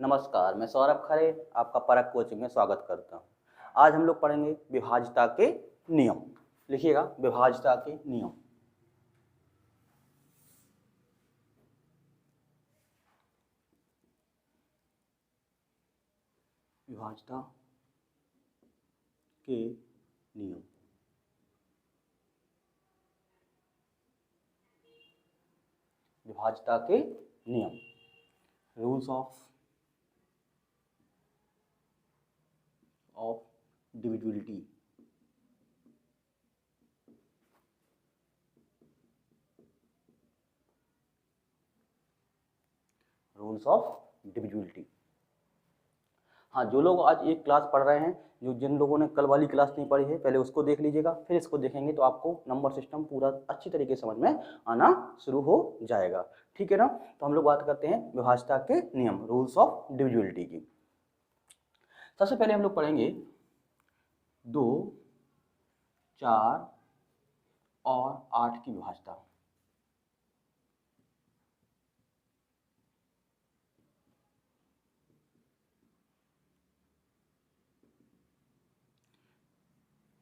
नमस्कार, मैं सौरभ खरे आपका परख कोचिंग में स्वागत करता हूं। आज हम लोग पढ़ेंगे विभाज्यता के नियम। लिखिएगा विभाज्यता के नियम। विभाज्यता के नियम। विभाज्यता के नियम, rules of divisibility. Rules of divisibility. हाँ, जो लोग आज एक क्लास पढ़ रहे हैं, जिन लोगों ने कल वाली क्लास नहीं पढ़ी है, पहले उसको देख लीजिएगा, फिर इसको देखेंगे तो आपको नंबर सिस्टम पूरा अच्छी तरीके से समझ में आना शुरू हो जाएगा। ठीक है ना। तो हम लोग बात करते हैं विभाज्यता के नियम, रूल्स ऑफ डिविजिबिलिटी की। सबसे पहले हम लोग पढ़ेंगे 2, 4 और 8 की विभाज्यता।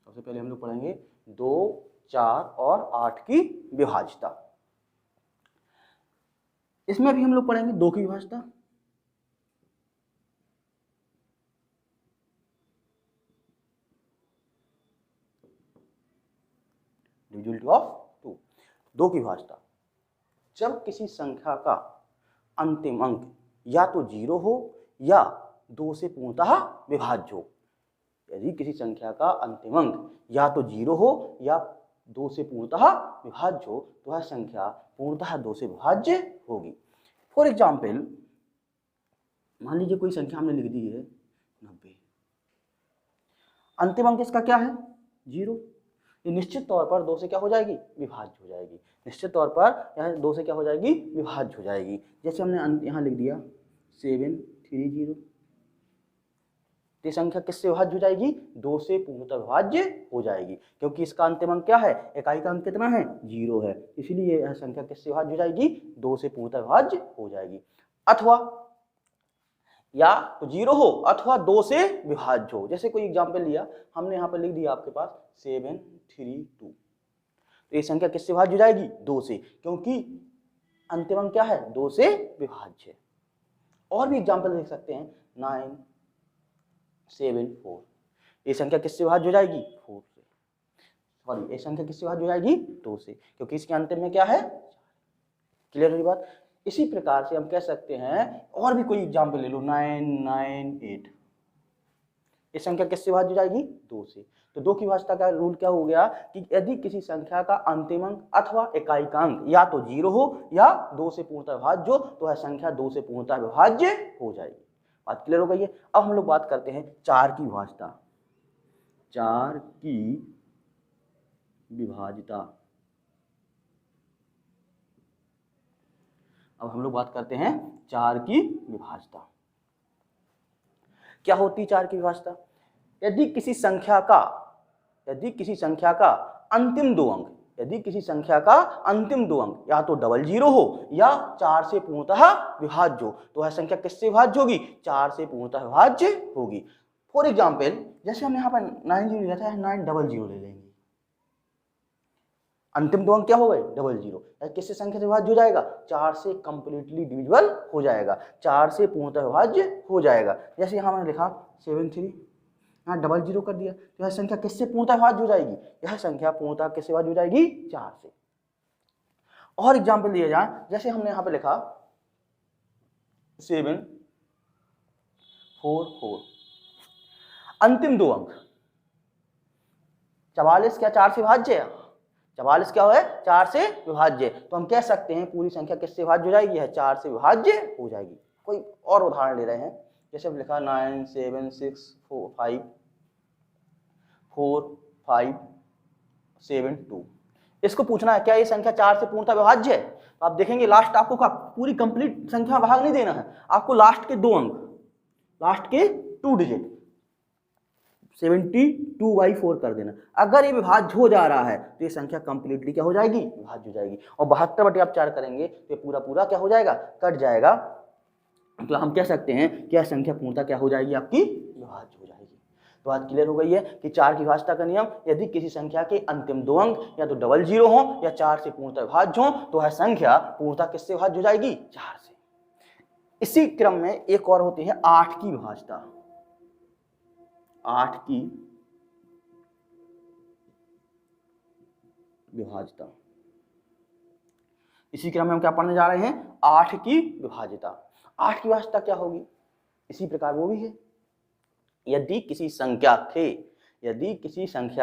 सबसे पहले हम लोग पढ़ेंगे 2, 4 और 8 की विभाज्यता। इसमें भी हम लोग पढ़ेंगे 2 की विभाज्यता, डिविजिबिलिटी ऑफ 2, 2 की विभाज्यता। जब किसी संख्या का अंतिम अंक या तो 0 हो या 2 से पूर्णतः विभाज्य हो। यदि किसी संख्या का अंतिम अंक या तो 0 हो या 2 से पूर्णतः विभाज्य हो तो वह संख्या पूर्णतः 2 से विभाज्य होगी। फॉर एग्जाम्पल, मान लीजिए कोई संख्या हमने लिख दी है 90, अंतिम अंक इसका क्या है 0। ये निश्चित तौर पर 2 से क्या हो जाएगी, विभाज्य हो जाएगी। निश्चित तौर पर यह 2 से क्या हो जाएगी, विभाज्य हो जाएगी। जैसे हमने यहाँ लिख दिया 730, ये संख्या किससे विभाज्य हो जाएगी, 2 से पूर्णतः विभाज्य हो जाएगी, क्योंकि इसका अंतिम अंक क्या है, इकाई का अंक कितना है 0 है, इसलिए यह संख्या किससे विभाज्य हो जाएगी, 2 से पूर्णतः विभाज्य हो जाएगी। अथवा या तो 0 हो अथवा 2 से विभाज्य हो। जैसे कोई एग्जाम्पल लिया हमने, यहाँ पर लिख दिया आपके पास 732, तो ये संख्या किससे विभाज्य हो जाएगी, 2 से, क्योंकि अंतिम अंक क्या है, 2 से विभाज्य। और भी एग्जाम्पल देख सकते हैं 974, ये संख्या किससे विभाज्य हो जाएगी, 4 से। सॉरी, ये संख्या किससे विभाज्य हो जाएगी, 2 से, क्योंकि इसके अंतिम में क्या है। क्लियर हुई बात। इसी प्रकार से हम कह सकते हैं, और भी कोई एग्जाम्पल ले लो 998, ये संख्या किससे विभाज्य हो जाएगी, 2 से। तो 2 की विभाज्यता का रूल क्या हो गया कि यदि किसी संख्या का अंतिम अंक अथवा इकाई का अंक या तो 0 हो या 2 से पूर्णतः विभाज्य हो तो वह संख्या 2 से पूर्णतः विभाज्य हो जाएगी। बात क्लियर हो गई है। अब हम लोग बात करते हैं 4 की विभाज्यता। 4 की विभाज्यता। अब हम लोग बात करते हैं 4 की विभाज्यता। क्या होती है 4 की विभाज्यता। यदि किसी संख्या का अंतिम 2 अंक, यदि किसी संख्या का अंतिम 2 अंक या तो 00 हो या 4 से पूर्णतः विभाज्य हो तो वह संख्या किससे विभाज्य होगी, 4 से पूर्णतः विभाज्य होगी। फॉर एग्जाम्पल, जैसे हमने यहाँ पर 90 लिया था, 900 ले लेंगे। अंतिम 2 अंक क्या हो गए, 00, किससे संख्या से विभाज्य हो जाएगा, 4 से कंप्लीटली डिविजिबल हो जाएगा, 4 से पूर्णतः विभाज्य हो जाएगा। जैसे यहाँ मैंने लिखा 73, यहाँ 00 कर दिया, तो यह संख्या किससे पूर्णतः विभाज्य हो जाएगी, यह संख्या पूर्णतः किससे विभाज्य हो जाएगी, 4 से। और एग्जाम्पल दिया जाए, जैसे हमने यहाँ पे लिखा 744, अंतिम 2 अंक 44 क्या 4 से विभाज्य है, 44 क्या है, 4 से विभाज्य। तो हम कह सकते हैं पूरी संख्या किससे विभाज्य हो जाएगी, है 4 से विभाज्य हो जाएगी। कोई और उदाहरण ले रहे हैं, जैसे हमने लिखा 9764542, इसको पूछना है क्या ये संख्या 4 से पूर्णतः विभाज्य है। तो आप देखेंगे लास्ट आपको पूरी कंप्लीट संख्या भाग नहीं देना है, आपको लास्ट के 2 अंक, लास्ट के 2 डिजिट 72/4 कर देना। अगर ये विभाज्य हो जा रहा है तो ये संख्या कंप्लीटली क्या हो जाएगी, विभाज्य हो जाएगी। और 72/4 करेंगे तो ये पूरा क्या हो जाएगा, कट जाएगा। तो हम कह सकते हैं कि यह संख्या पूर्णतः क्या हो जाएगी, आपकी विभाज्य हो जाएगी। तो बात क्लियर हो गई है कि 4 की विभाज्यता का नियम, यदि किसी संख्या के अंतिम 2 अंक या तो डबल जीरो हो या 4 से पूर्णतः विभाज्य हो तो वह संख्या पूर्णतः किससे विभाज्य हो जाएगी, 4 से। इसी क्रम में एक और होती है 8 की विभाज्यता। 8 की विभाज्यता, इसी क्रम में हम क्या पढ़ने जा रहे हैं, 8 की विभाज्यता। 8 की विभाज्यता क्या होगी, इसी प्रकार वो भी है, यदि किसी संख्या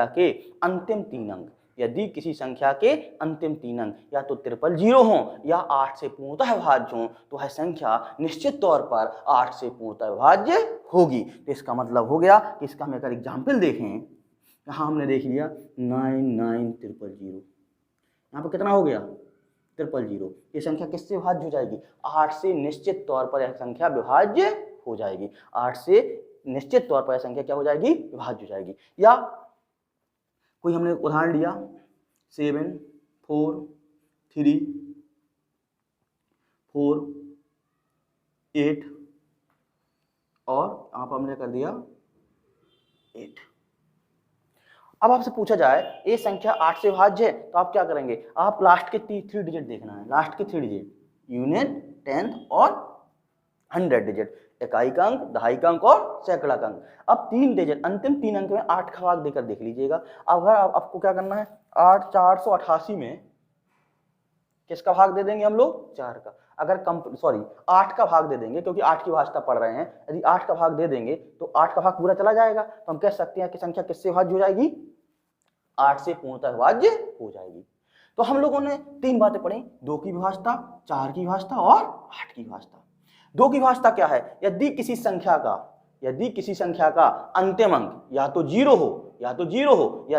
के अंतिम 3 अंक, यदि किसी संख्या के अंतिम 3 अंक या तो ट्रिपल जीरो हो या 8 से पूर्णतः विभाज्य हो तो वह संख्या निश्चित तौर पर 8 से पूर्णतः विभाज्य होगी। तो इसका मतलब हो गया कि इसका हम अगर एग्जाम्पल देखें, यहाँ हमने देख लिया 9900, यहाँ पर कितना हो गया, 000। ये संख्या किससे विभाज्य हो जाएगी, 8 से निश्चित तौर पर यह संख्या विभाज्य हो जाएगी। 8 से निश्चित तौर पर यह संख्या क्या हो जाएगी, विभाज्य हो जाएगी। या कोई हमने उदाहरण लिया 7 4 3 4 8 और यहाँ पर हमने कर दिया 8। अब आपसे पूछा जाए ये संख्या 8 से विभाज्य है तो आप क्या करेंगे, आप लास्ट के 3 डिजिट देखना है, लास्ट के 3 डिजिट, यूनियन, टेंथ और 100 डिजिट, इकाई का अंक, दहाई का अंक और सैकड़ा का अंक। अब 3 डिजिट अंतिम 3 अंक में 8 का भाग देकर देख लीजिएगा। अब आपको क्या करना है, 488 में किसका भाग दे देंगे हम लोग, 4 का। अगर 8 का भाग दे देंगे क्योंकि 8 की भाज्यता पढ़ रहे हैं, यदि 8 का भाग दे देंगे तो 8 का भाग पूरा चला जाएगा, तो हम कह सकते हैं कि संख्या किससे विभाज्य हो जाएगी, 8 से पूर्णतः विभाज्य हो जाएगी। तो हम लोगों ने 3 बातें पढ़ी, 2 की विभाज्यता, 4 की विभाज्यता और 8 की विभाज्यता। 2 की विभाज्यता क्या है, यदि किसी संख्या का अंतिम अंक या तो जीरो हो या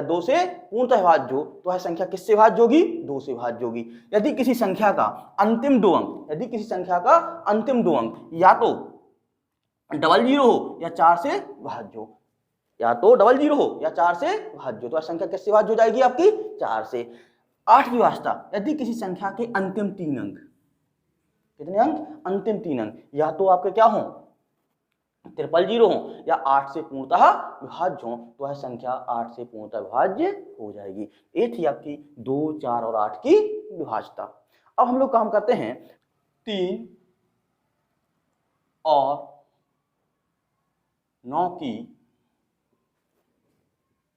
2 से पूर्णतः विभाज्य हो तो वह संख्या किससे विभाज्य होगी, 2 से विभाज्य होगी। यदि किसी संख्या का अंतिम 2 अंक या तो डबल जीरो हो या 4 से विभाज्य हो, तो वह संख्या किससे विभाज्य हो जाएगी, आपकी 4 से। 8 की विभाज्यता, यदि किसी संख्या के अंतिम 3 अंक, कितने अंक, अंतिम 3 अंक या तो आपके क्या हो, ट्रिपल जीरो हो या 8 से पूर्णतः विभाज्य हो तो वह संख्या 8 से पूर्णतः विभाज्य हो जाएगी। ये थी आपकी 2, 4 और 8 की विभाज्यता। अब हम लोग काम करते हैं 3 और 9 की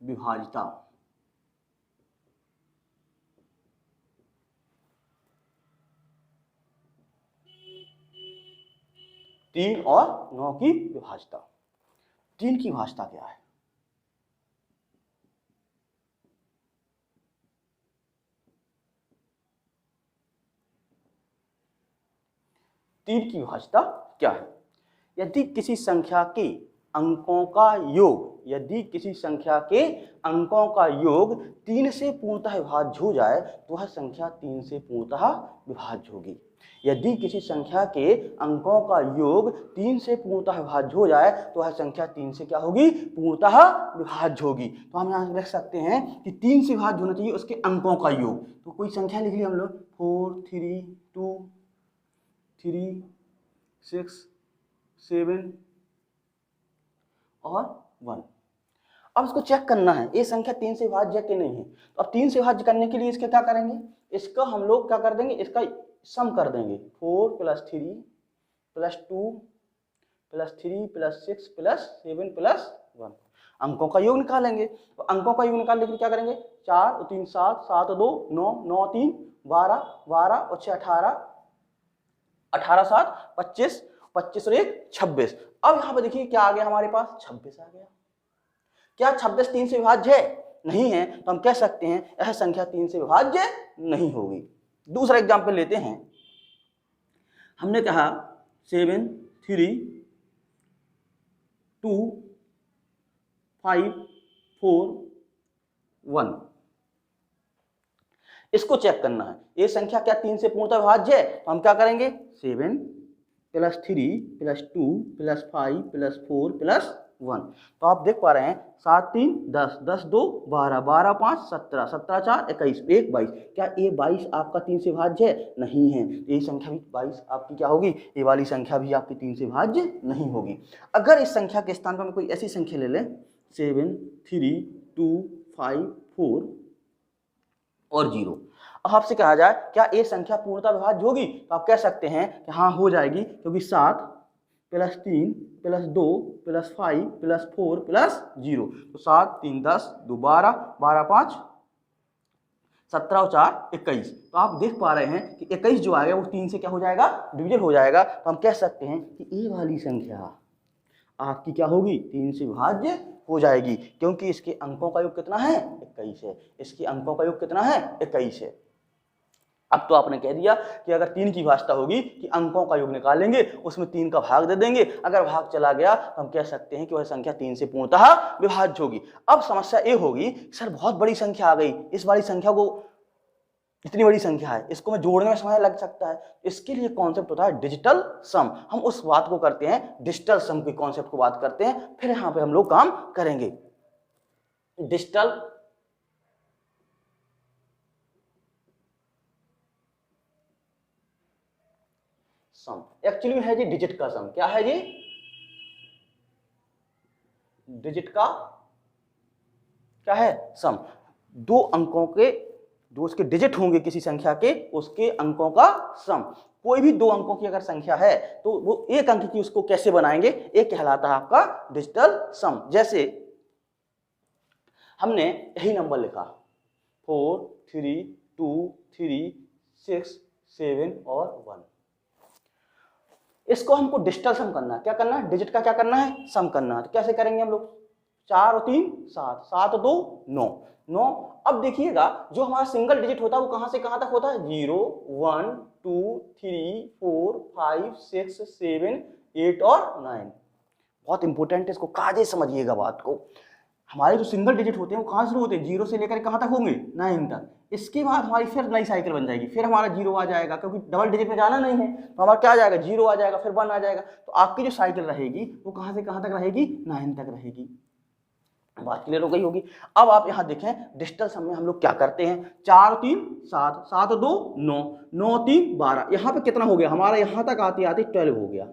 विभाज्यता। 3 और 9 की विभाज्यता। 3 की विभाज्यता क्या है, तीन की विभाज्यता क्या है, यदि किसी संख्या के अंकों का योग 3 से पूर्णतः विभाज्य हो जाए तो वह संख्या 3 से पूर्णतः विभाज्य होगी। यदि किसी संख्या के अंकों का योग 3 से पूर्णतः विभाज्य हो जाए तो वह संख्या 3 से क्या होगी, पूर्णतः विभाज्य होगी। तो हम यहाँ लिख सकते हैं कि 3 से विभाज्य होना चाहिए उसके अंकों का योग। तो कोई संख्या लिख ली हम लोग, 4 3 2 3 6 7 और 1। अब इसको चेक करना है ये संख्या 3 से विभाज्य कि नहीं है। तो अब 3 से विभाज्य करने के लिए इसका क्या करेंगे, इसका हम लोग क्या कर देंगे, इसका सम कर देंगे। 4 + 3 + 2 + 3 + 6 + 7 + 1, अंकों का योग निकालेंगे। तो अंकों का योग निकालने के लिए क्या करेंगे, 4 और 3 7, 7 और 2 9, 9 और 3 12, 12 और 6 18, 18 7 25, 25 और 1 26। अब यहाँ पे देखिए क्या आ गया हमारे पास, 26 आ गया। क्या 26 3 से विभाज्य है, नहीं है, तो हम कह सकते हैं यह संख्या 3 से विभाज्य नहीं होगी। दूसरा एग्जाम्पल लेते हैं, हमने कहा 7 3 2 5 4 1। इसको चेक करना है ये संख्या क्या 3 से पूर्णतः विभाज्य है। तो हम क्या करेंगे, 7 + 3 + 2 + 5 + 4 + 1। तो आप देख पा रहे हैं 7 3 10, 10 2 12, 12 5 17, 17 4 21, 1 22। क्या ये 22 आपका 3 से भाज्य है? नहीं है। ये संख्या भी 22 आपकी क्या होगी? ये वाली संख्या भी आपकी 3 से भाज्य नहीं होगी। अगर इस संख्या के स्थान पर हम कोई ऐसी संख्या ले लें 7 3 2 5 4 और 0, अब आपसे कहा जाए क्या ये संख्या पूर्णतः विभाज्य होगी? तो आप कह सकते हैं कि हाँ हो जाएगी, क्योंकि 7 + 3 + 2 + 5 + 4 + 0। तो 7 3 10 2 12, 12 5 17 और 4 21। तो आप देख पा रहे हैं कि 21 जो आएगा वो 3 से क्या हो जाएगा? डिविजन हो जाएगा। तो हम कह सकते हैं कि ये वाली संख्या आपकी क्या होगी? 3 से विभाज्य हो जाएगी, क्योंकि इसके अंकों का योग कितना है? 21 है। इसके अंकों का योग कितना है? 21 है। अब तो आपने कह दिया कि अगर 3 की भाज्यता होगी कि अंकों का योग निकालेंगे, उसमें 3 का भाग दे देंगे, अगर भाग चला गया तो हम कह सकते हैं कि वह संख्या 3 से पूर्णतः विभाज्य होगी। अब समस्या ये होगी सर बहुत बड़ी संख्या आ गई, इस वाली संख्या को, इतनी बड़ी संख्या है, इसको मैं जोड़ने में समय लग सकता है। इसके लिए कॉन्सेप्ट होता है डिजिटल सम। हम उस बात को करते हैं, डिजिटल सम के कॉन्सेप्ट को बात करते हैं, फिर यहाँ पे हम लोग काम करेंगे। डिजिटल सम एक्चुअली में है जी डिजिट का सम। क्या है जी? डिजिट का क्या है? सम। दो अंकों के, जो उसके डिजिट होंगे किसी संख्या के, उसके अंकों का सम। कोई भी 2 अंकों की अगर संख्या है तो वो एक अंक की उसको कैसे बनाएंगे, एक कहलाता है आपका डिजिटल सम। जैसे हमने यही नंबर लिखा 4 3 2 3 6 7 और 1। इसको हमको डिजिटल सम करना है। क्या करना है? डिजिट का क्या करना है? सम करना है। तो कैसे करेंगे हम लोग? 4 और 3 7, 7 और 2 9, 9। अब देखिएगा जो हमारा सिंगल डिजिट होता है वो कहां से कहां तक होता है? 0 1 2 3 4 5 6 7 8 और 9। बहुत इंपॉर्टेंट है, इसको कायदे समझिएगा बात को। हमारे जो सिंगल डिजिट होते हैं वो कहाँ शुरू होते हैं? 0 से लेकर कहाँ तक होंगे? 9 तक। इसके बाद हमारी फिर नई साइकिल बन जाएगी, फिर हमारा 0 आ जाएगा, क्योंकि डबल डिजिट में जाना नहीं है तो हमारा क्या आ जाएगा? 0 आ जाएगा, फिर 1 आ जाएगा। तो आपकी जो साइकिल रहेगी वो कहाँ से कहाँ तक रहेगी? 9 तक रहेगी। बात क्लियर हो गई होगी। अब आप यहाँ देखें डिजिटल सम में हम लोग क्या करते हैं? 4 3 7, 7 2 9, 9 3 12। यहाँ पे कितना हो गया हमारा? यहाँ तक आते आते 12 हो गया।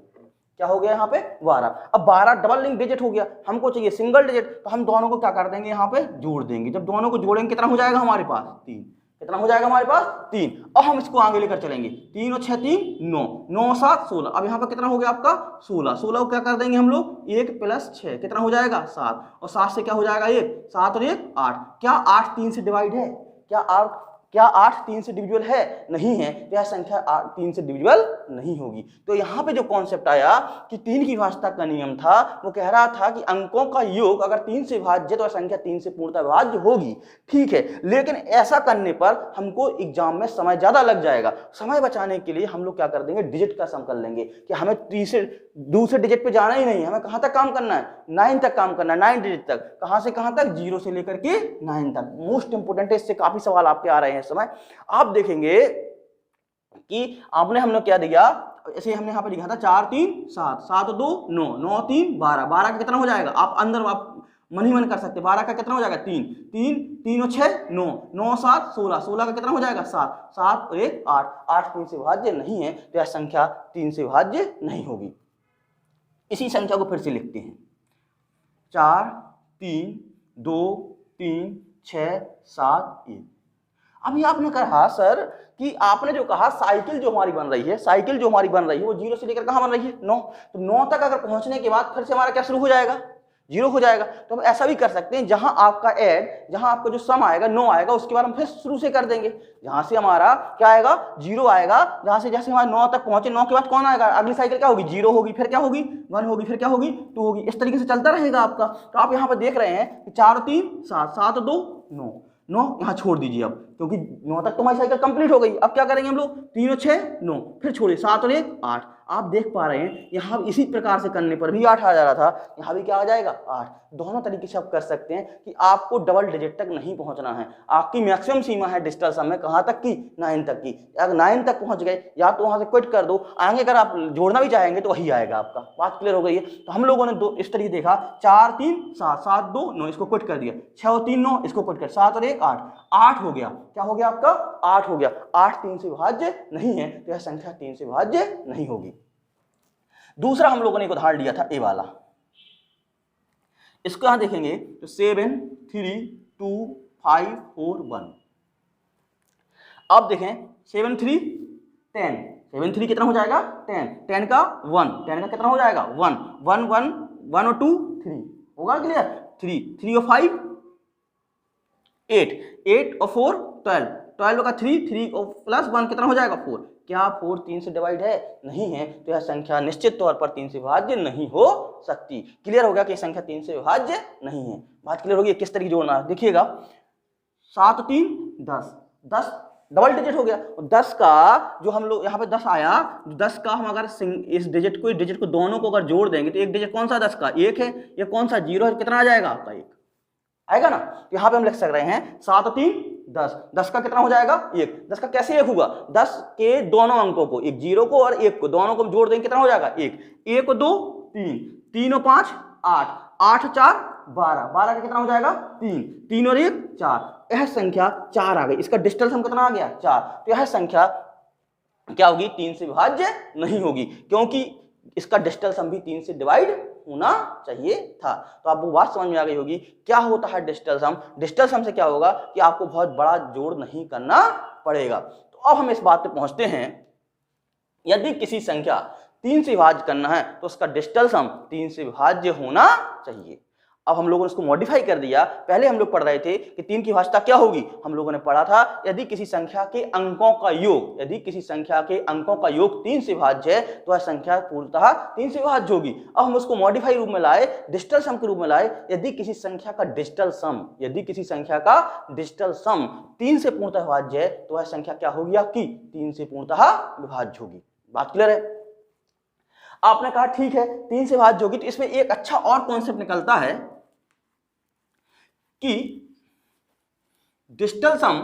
क्या हो गया यहाँ पे? 12। अब 12 डबल लिंक डिजिट हो गया, हमको चाहिए सिंगल डिजिट, तो हम दोनों को क्या कर देंगे? यहाँ पे जोड़ देंगे। जब दोनों को जोड़ेंगे कितना हो जाएगा हमारे पास? 3। कितना हो जाएगा हमारे पास? 3। अब हम इसको आगे लेकर चलेंगे। 3 और 6 3 9, 9 7 16। अब यहाँ पे कितना हो गया आपका? 16। 16 को क्या कर देंगे हम लोग? 1 + 6 कितना हो जाएगा? 7। और 7 से क्या हो जाएगा? 1। 7 और 1 8। क्या 8 3 से डिवाइड है? क्या 8 3 से डिविजिबल है? नहीं है। तो यह संख्या 3 से डिविजिबल नहीं होगी। तो यहाँ पे जो कॉन्सेप्ट आया कि 3 की भाज्यता का नियम था, वो कह रहा था कि अंकों का योग अगर 3 से भाज्य तो संख्या 3 से पूर्णतः विभाज्य होगी। ठीक है, लेकिन ऐसा करने पर हमको एग्जाम में समय ज्यादा लग जाएगा। समय बचाने के लिए हम लोग क्या कर देंगे? डिजिट का सम कर लेंगे कि हमें दूसरे डिजिट पे जाना ही नहीं है, हमें कहां तक काम करना है? 9 तक काम करना है, 9 डिजिट तक। कहां से कहां तक? 0 से लेकर के 9 तक। मोस्ट इंपोर्टेंट है, इससे काफी सवाल आपके आ रहे हैं इस समय। आप देखेंगे कि आपने हमने क्या दिया, ऐसे हमने यहाँ पे लिखा था 4 3 7, 7 2 9, 9 3 12। 12 का कितना हो जाएगा? आप अंदर आप मन ही मन कर सकते। 12 का कितना हो जाएगा? 3 3 3 और 6 9, 9 7 16। 16 का कितना हो जाएगा? 7 7 और 1 8। 8 3 से विभाज्य नहीं है, तो यह संख्या 3 से विभाज्य नहीं होगी। इसी संख्या को फिर से लिखते हैं। 4 3 2 3 6 7 1। अभी आपने कहा सर कि आपने जो कहा साइकिल जो हमारी बन रही है, साइकिल जो हमारी बन रही है वो 0 से लेकर कहां बन रही है? 9। तो 9 तक अगर पहुंचने के बाद फिर से हमारा क्या शुरू हो जाएगा? 0 हो जाएगा। तो हम ऐसा भी कर सकते हैं, जहां आपका ऐड, जहां आपका जो सम आएगा 9 आएगा, उसके बाद हम फिर शुरू से कर देंगे। जहां से हमारा क्या आएगा? 0 आएगा। जहां से जैसे हमारे 9 तक पहुंचे, 9 के बाद कौन आएगा? अगली साइकिल क्या होगी? 0 होगी, फिर क्या होगी? 1 होगी, फिर क्या होगी? 2 होगी। इस तरीके से चलता रहेगा आपका। तो आप यहाँ पर देख रहे हैं कि 4 3 7, 7 2 9, 9 यहाँ छोड़ दीजिए। अब क्योंकि 9 तक तो हमारी साइकिल कंप्लीट हो गई। अब क्या करेंगे हम लोग, 3 और 6 9, फिर छोड़िए 7 और 1 8। आप देख पा रहे हैं यहाँ इसी प्रकार से करने पर भी 8 आ जा रहा था, यहाँ भी क्या आ जाएगा 8। दोनों तरीके से आप कर सकते हैं कि आपको डबल डिजिट तक नहीं पहुंचना है। आपकी मैक्सिमम सीमा है डिजिटल सम में कहाँ तक की, 9 तक की। अगर 9 तक पहुंच गए या तो वहां से क्विट कर दो, आगे अगर आप जोड़ना भी चाहेंगे तो वही आएगा आपका। बात क्लियर हो गई है। तो हम लोगों ने दो इस तरीके देखा, 4 3 7 7 2 9, इसको क्विट कर दिया, 6 और 3 9, इसको क्विट कर, 7 और 1 8 8 हो गया। क्या हो गया आपका, 8 हो गया। 8 3 से विभाज्य नहीं है, तो यह संख्या 3 से विभाज्य नहीं होगी। दूसरा हम लोगों ने एक उदाहरण लिया था ए वाला, इसको यहां देखेंगे तो 7 3 2 5 4 1। अब देखें 7 3 10, 7 3 कितना हो जाएगा 10, 10 का 1, 10 का कितना हो जाएगा 1 1 1 1 और 2 3 होगा, क्लियर। 3 3 और 5 8, 8 और 4 12, 12 का 3 3 और प्लस 1 कितना हो जाएगा 4। क्या 4 3 से डिवाइड है, नहीं है, तो यह संख्या निश्चित तौर पर 3 से विभाज्य नहीं हो सकती। क्लियर हो गया कि संख्या 3 से विभाज्य नहीं है। बात क्लियर होगी। किस तरीके जोड़ना है देखिएगा, 7 3 10, 10 डबल डिजिट हो गया। 10 का जो हम लोग यहाँ पे 10 आया, 10 का हम अगर इस डिजिट को दोनों को अगर जोड़ देंगे तो एक डिजिट कौन सा 10 का 1 है, ये कौन सा 0 है, कितना आ जाएगा आपका 1 आएगा ना। तो यहाँ पे हम लिख सक रहे हैं 7 3 10, 10 का कितना हो जाएगा 1। 10 का कैसे 1 होगा, 10 के दोनों अंकों को, एक 0 को और 1 को, दोनों को जोड़ देंगे कितना हो जाएगा 1, 1 और 2 3, 3 और 5 8, 8 और 4 12, 12 का कितना हो जाएगा 3, 3 और 1 4। यह संख्या 4 आ गई। इसका डिजिटल सम कितना आ गया 4। तो यह संख्या क्या होगी, 3 से विभाज्य नहीं होगी, क्योंकि इसका डिजिटल सम भी 3 से डिवाइड होना चाहिए था। तो आपको बात समझ में आ गई होगी क्या होता है डिजिटल सम। डिजिटल सम से क्या होगा कि आपको बहुत बड़ा जोड़ नहीं करना पड़ेगा। तो अब हम इस बात पे पहुंचते हैं, यदि किसी संख्या 3 से विभाज्य करना है तो उसका डिजिटल सम 3 से विभाज्य होना चाहिए। अब हम लोगों ने इसको मॉडिफाई कर दिया। पहले हम लोग पढ़ रहे थे कि 3 की विभाज्यता क्या होगी, हम लोगों ने पढ़ा था यदि किसी संख्या के अंकों का योग, यदि किसी संख्या के अंकों का योग 3 से विभाज्य है तो वह संख्या पूर्णतः 3 से विभाज्य होगी। अब हम उसको मॉडिफाई रूप में लाए, डिजिटल सम के रूप में लाए। यदि किसी संख्या का डिजिटल सम, यदि किसी संख्या का डिजिटल सम 3 से पूर्णतः विभाज्य है तो वह संख्या क्या होगी आपकी 3 से पूर्णतः विभाज्य होगी। बात क्लियर है। आपने कहा ठीक है 3 से विभाज्य होगी, तो इसमें एक अच्छा और कॉन्सेप्ट निकलता है कि डिजिटल सम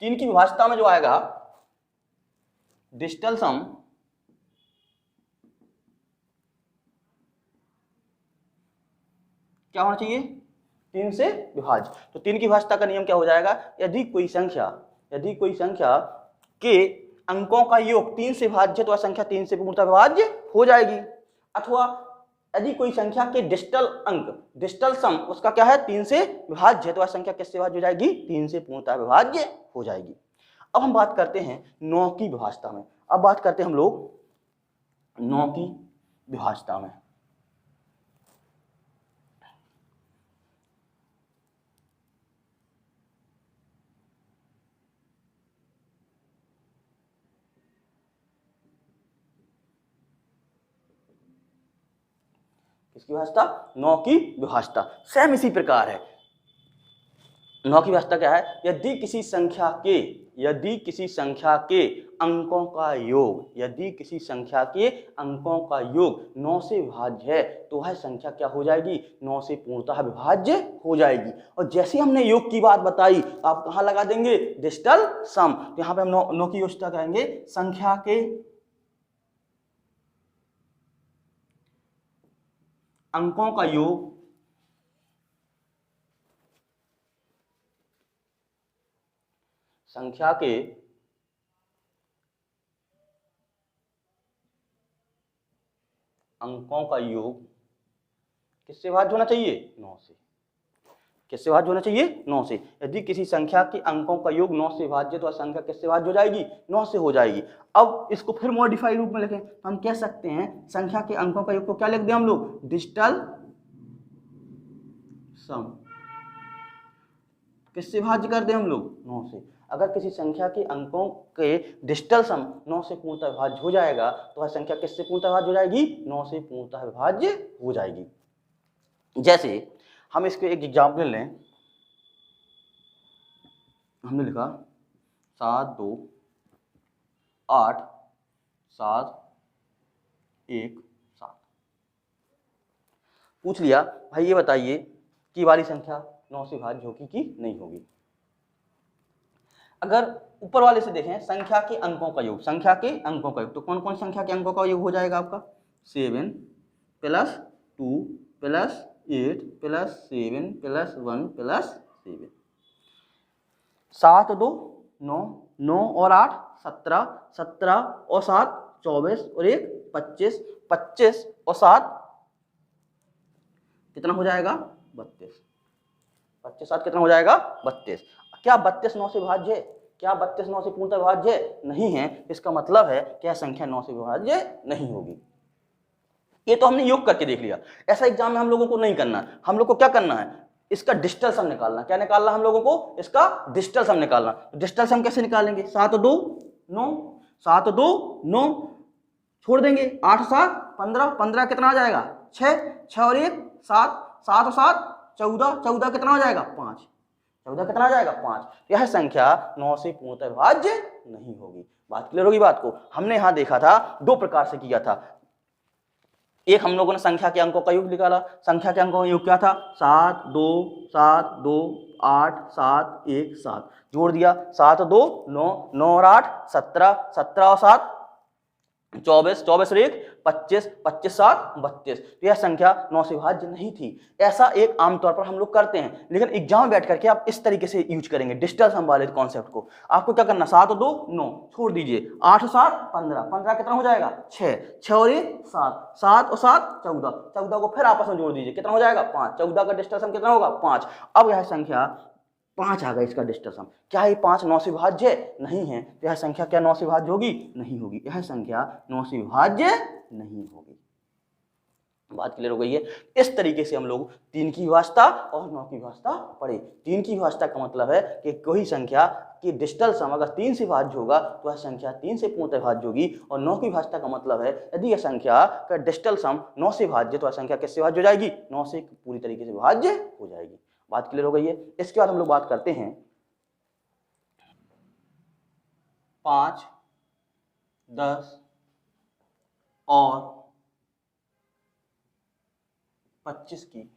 3 की विभाज्यता में जो आएगा, डिजिटल सम क्या होना चाहिए 3 से विभाज्य। तो 3 की विभाज्यता का नियम क्या हो जाएगा, यदि कोई संख्या के अंकों का योग 3 से विभाज्य तो वह संख्या 3 से पूर्णतः विभाज्य हो जाएगी। अथवा यदि कोई संख्या के डिजिटल अंक, डिजिटल सम उसका क्या है 3 से विभाज्य है तो वह संख्या किससे विभाज्य हो जाएगी 3 से पूर्णतः विभाज्य हो जाएगी। अब हम बात करते हैं 9 की विभाज्यता में। अब बात करते हैं हम लोग 9 की विभाज्यता में। किसकी विभाज्यता, 9 की विभाज्यता सेम इसी प्रकार है। 9 की विभाज्यता क्या है, यदि किसी संख्या के अंकों का योग, यदि किसी संख्या के अंकों का योग 9 से विभाज्य है तो वह संख्या क्या हो जाएगी 9 से पूर्णतः विभाज्य हो जाएगी। और जैसे हमने योग की बात बताई आप कहाँ लगा देंगे डिजिटल सम। तो यहाँ पे हम 9 की विभाज्यता कहेंगे संख्या के अंकों का योग संख्या के अंकों का योग किससे विभाज्य होना चाहिए 9 से। किससे विभाज्य होना चाहिए 9 से। यदि किसी संख्या के अंकों का योग 9 से विभाज्य तो संख्या किससे विभाज्य हो जाएगी 9 से हो जाएगी। अब इसको फिर मॉडिफाई रूप में लिखें तो हम कह सकते हैं संख्या के अंकों का योग को क्या लिख दें हम लोग डिजिटल सम। किससे विभाज्य कर दें हम लोग 9 से। अगर किसी संख्या के अंकों के डिजिटल सम 9 से पूर्णतः विभाज्य हो जाएगा तो वह संख्या किससे पूर्णतः विभाज्य हो जाएगी 9 से पूर्णतः विभाज्य हो जाएगी। जैसे हम इसको एक एग्जाम्पल लें, हमने लिखा 7 2 8 7 1 7। पूछ लिया भाई ये बताइए कि वाली संख्या 9 से भाज्य होगी कि नहीं होगी। अगर ऊपर वाले से देखें संख्या के अंकों का योग, संख्या के अंकों का योग, तो कौन कौन संख्या के अंकों का योग हो जाएगा आपका 7 + 2 + 8 + 7 + 1 + 7। 7 2 9, 9 और 8 17, 17 और 7 24 और 1 25, 25 और 7 कितना हो जाएगा 32, 25 7 कितना हो जाएगा 32। क्या 32 9 से भाज्य है? क्या 32 9 से पूर्णतः भाज्य नहीं है? इसका मतलब है कि यह संख्या 9 से भाज्य नहीं होगी। ये तो हमने योग करके देख लिया। ऐसा एग्जाम में हम लोगों को नहीं करना, हम लोग को क्या करना है इसका डिजिटल सम निकालना। क्या निकालना हम लोगों को? इसका डिजिटल सम निकालना। तो डिजिटल सम कैसे निकालेंगे? 7 2 9, 7 2 9 छोड़ देंगे 8 7 15, 15 कितना आ जाएगा 6, 6 और 1 7, 7 और 7 14, 14 कितना हो जाएगा 5, 14 कितना आ जाएगा 5। यह संख्या 9 से पूर्णतः भाज्य नहीं होगी। बात क्लियर होगी? बात को हमने यहां देखा था दो प्रकार से किया था। एक हम लोगों ने संख्या के अंकों का योग निकाला। संख्या के अंकों का योग क्या था 7 2 7 2 8 7 1 7 जोड़ दिया 7 2 9, 9 और 8 17, 17 और 7 24, 24 और 1 25, 25 7 32। तो यह संख्या 9 से भाज्य नहीं थी। ऐसा एक आमतौर पर हम लोग करते हैं, लेकिन एग्जाम में बैठ करके आप इस तरीके से यूज करेंगे डिजिटल सम वाले कॉन्सेप्ट को। आपको क्या करना 7 2 9 छोड़ दीजिए 8 7 15, 15 कितना हो जाएगा 6, 6 और 1 7, 7 और 7 14, 14 को फिर आपस में जोड़ दीजिए कितना हो जाएगा 5, 14 का डिजिटल सम कितना होगा 5। अब यह संख्या 5 आ गया इसका डिजिटल सम। क्या ये 5 9 से भाज्य नहीं है? तो यह संख्या क्या 9 से भाज्य होगी? नहीं होगी। यह संख्या 9 से भाज्य नहीं होगी। बात क्लियर हो गई है? इस तरीके से हम लोग 3 की विभाज्यता और 9 की विभाज्यता पढ़े। 3 की विभाज्यता का मतलब है कि कोई संख्या की डिजिटल सम अगर 3 से भाज्य होगा तो वह संख्या 3 से पूर्णतः भाज्य होगी। और 9 की विभाज्यता का मतलब है यदि यह संख्या का डिजिटल सम 9 से भाज्य तो वह संख्या किससे भाज्य हो जाएगी? 9 से पूरी तरीके से भाज्य हो जाएगी। बात क्लियर हो गई है? इसके बाद हम लोग बात करते हैं 5 10 और 25 की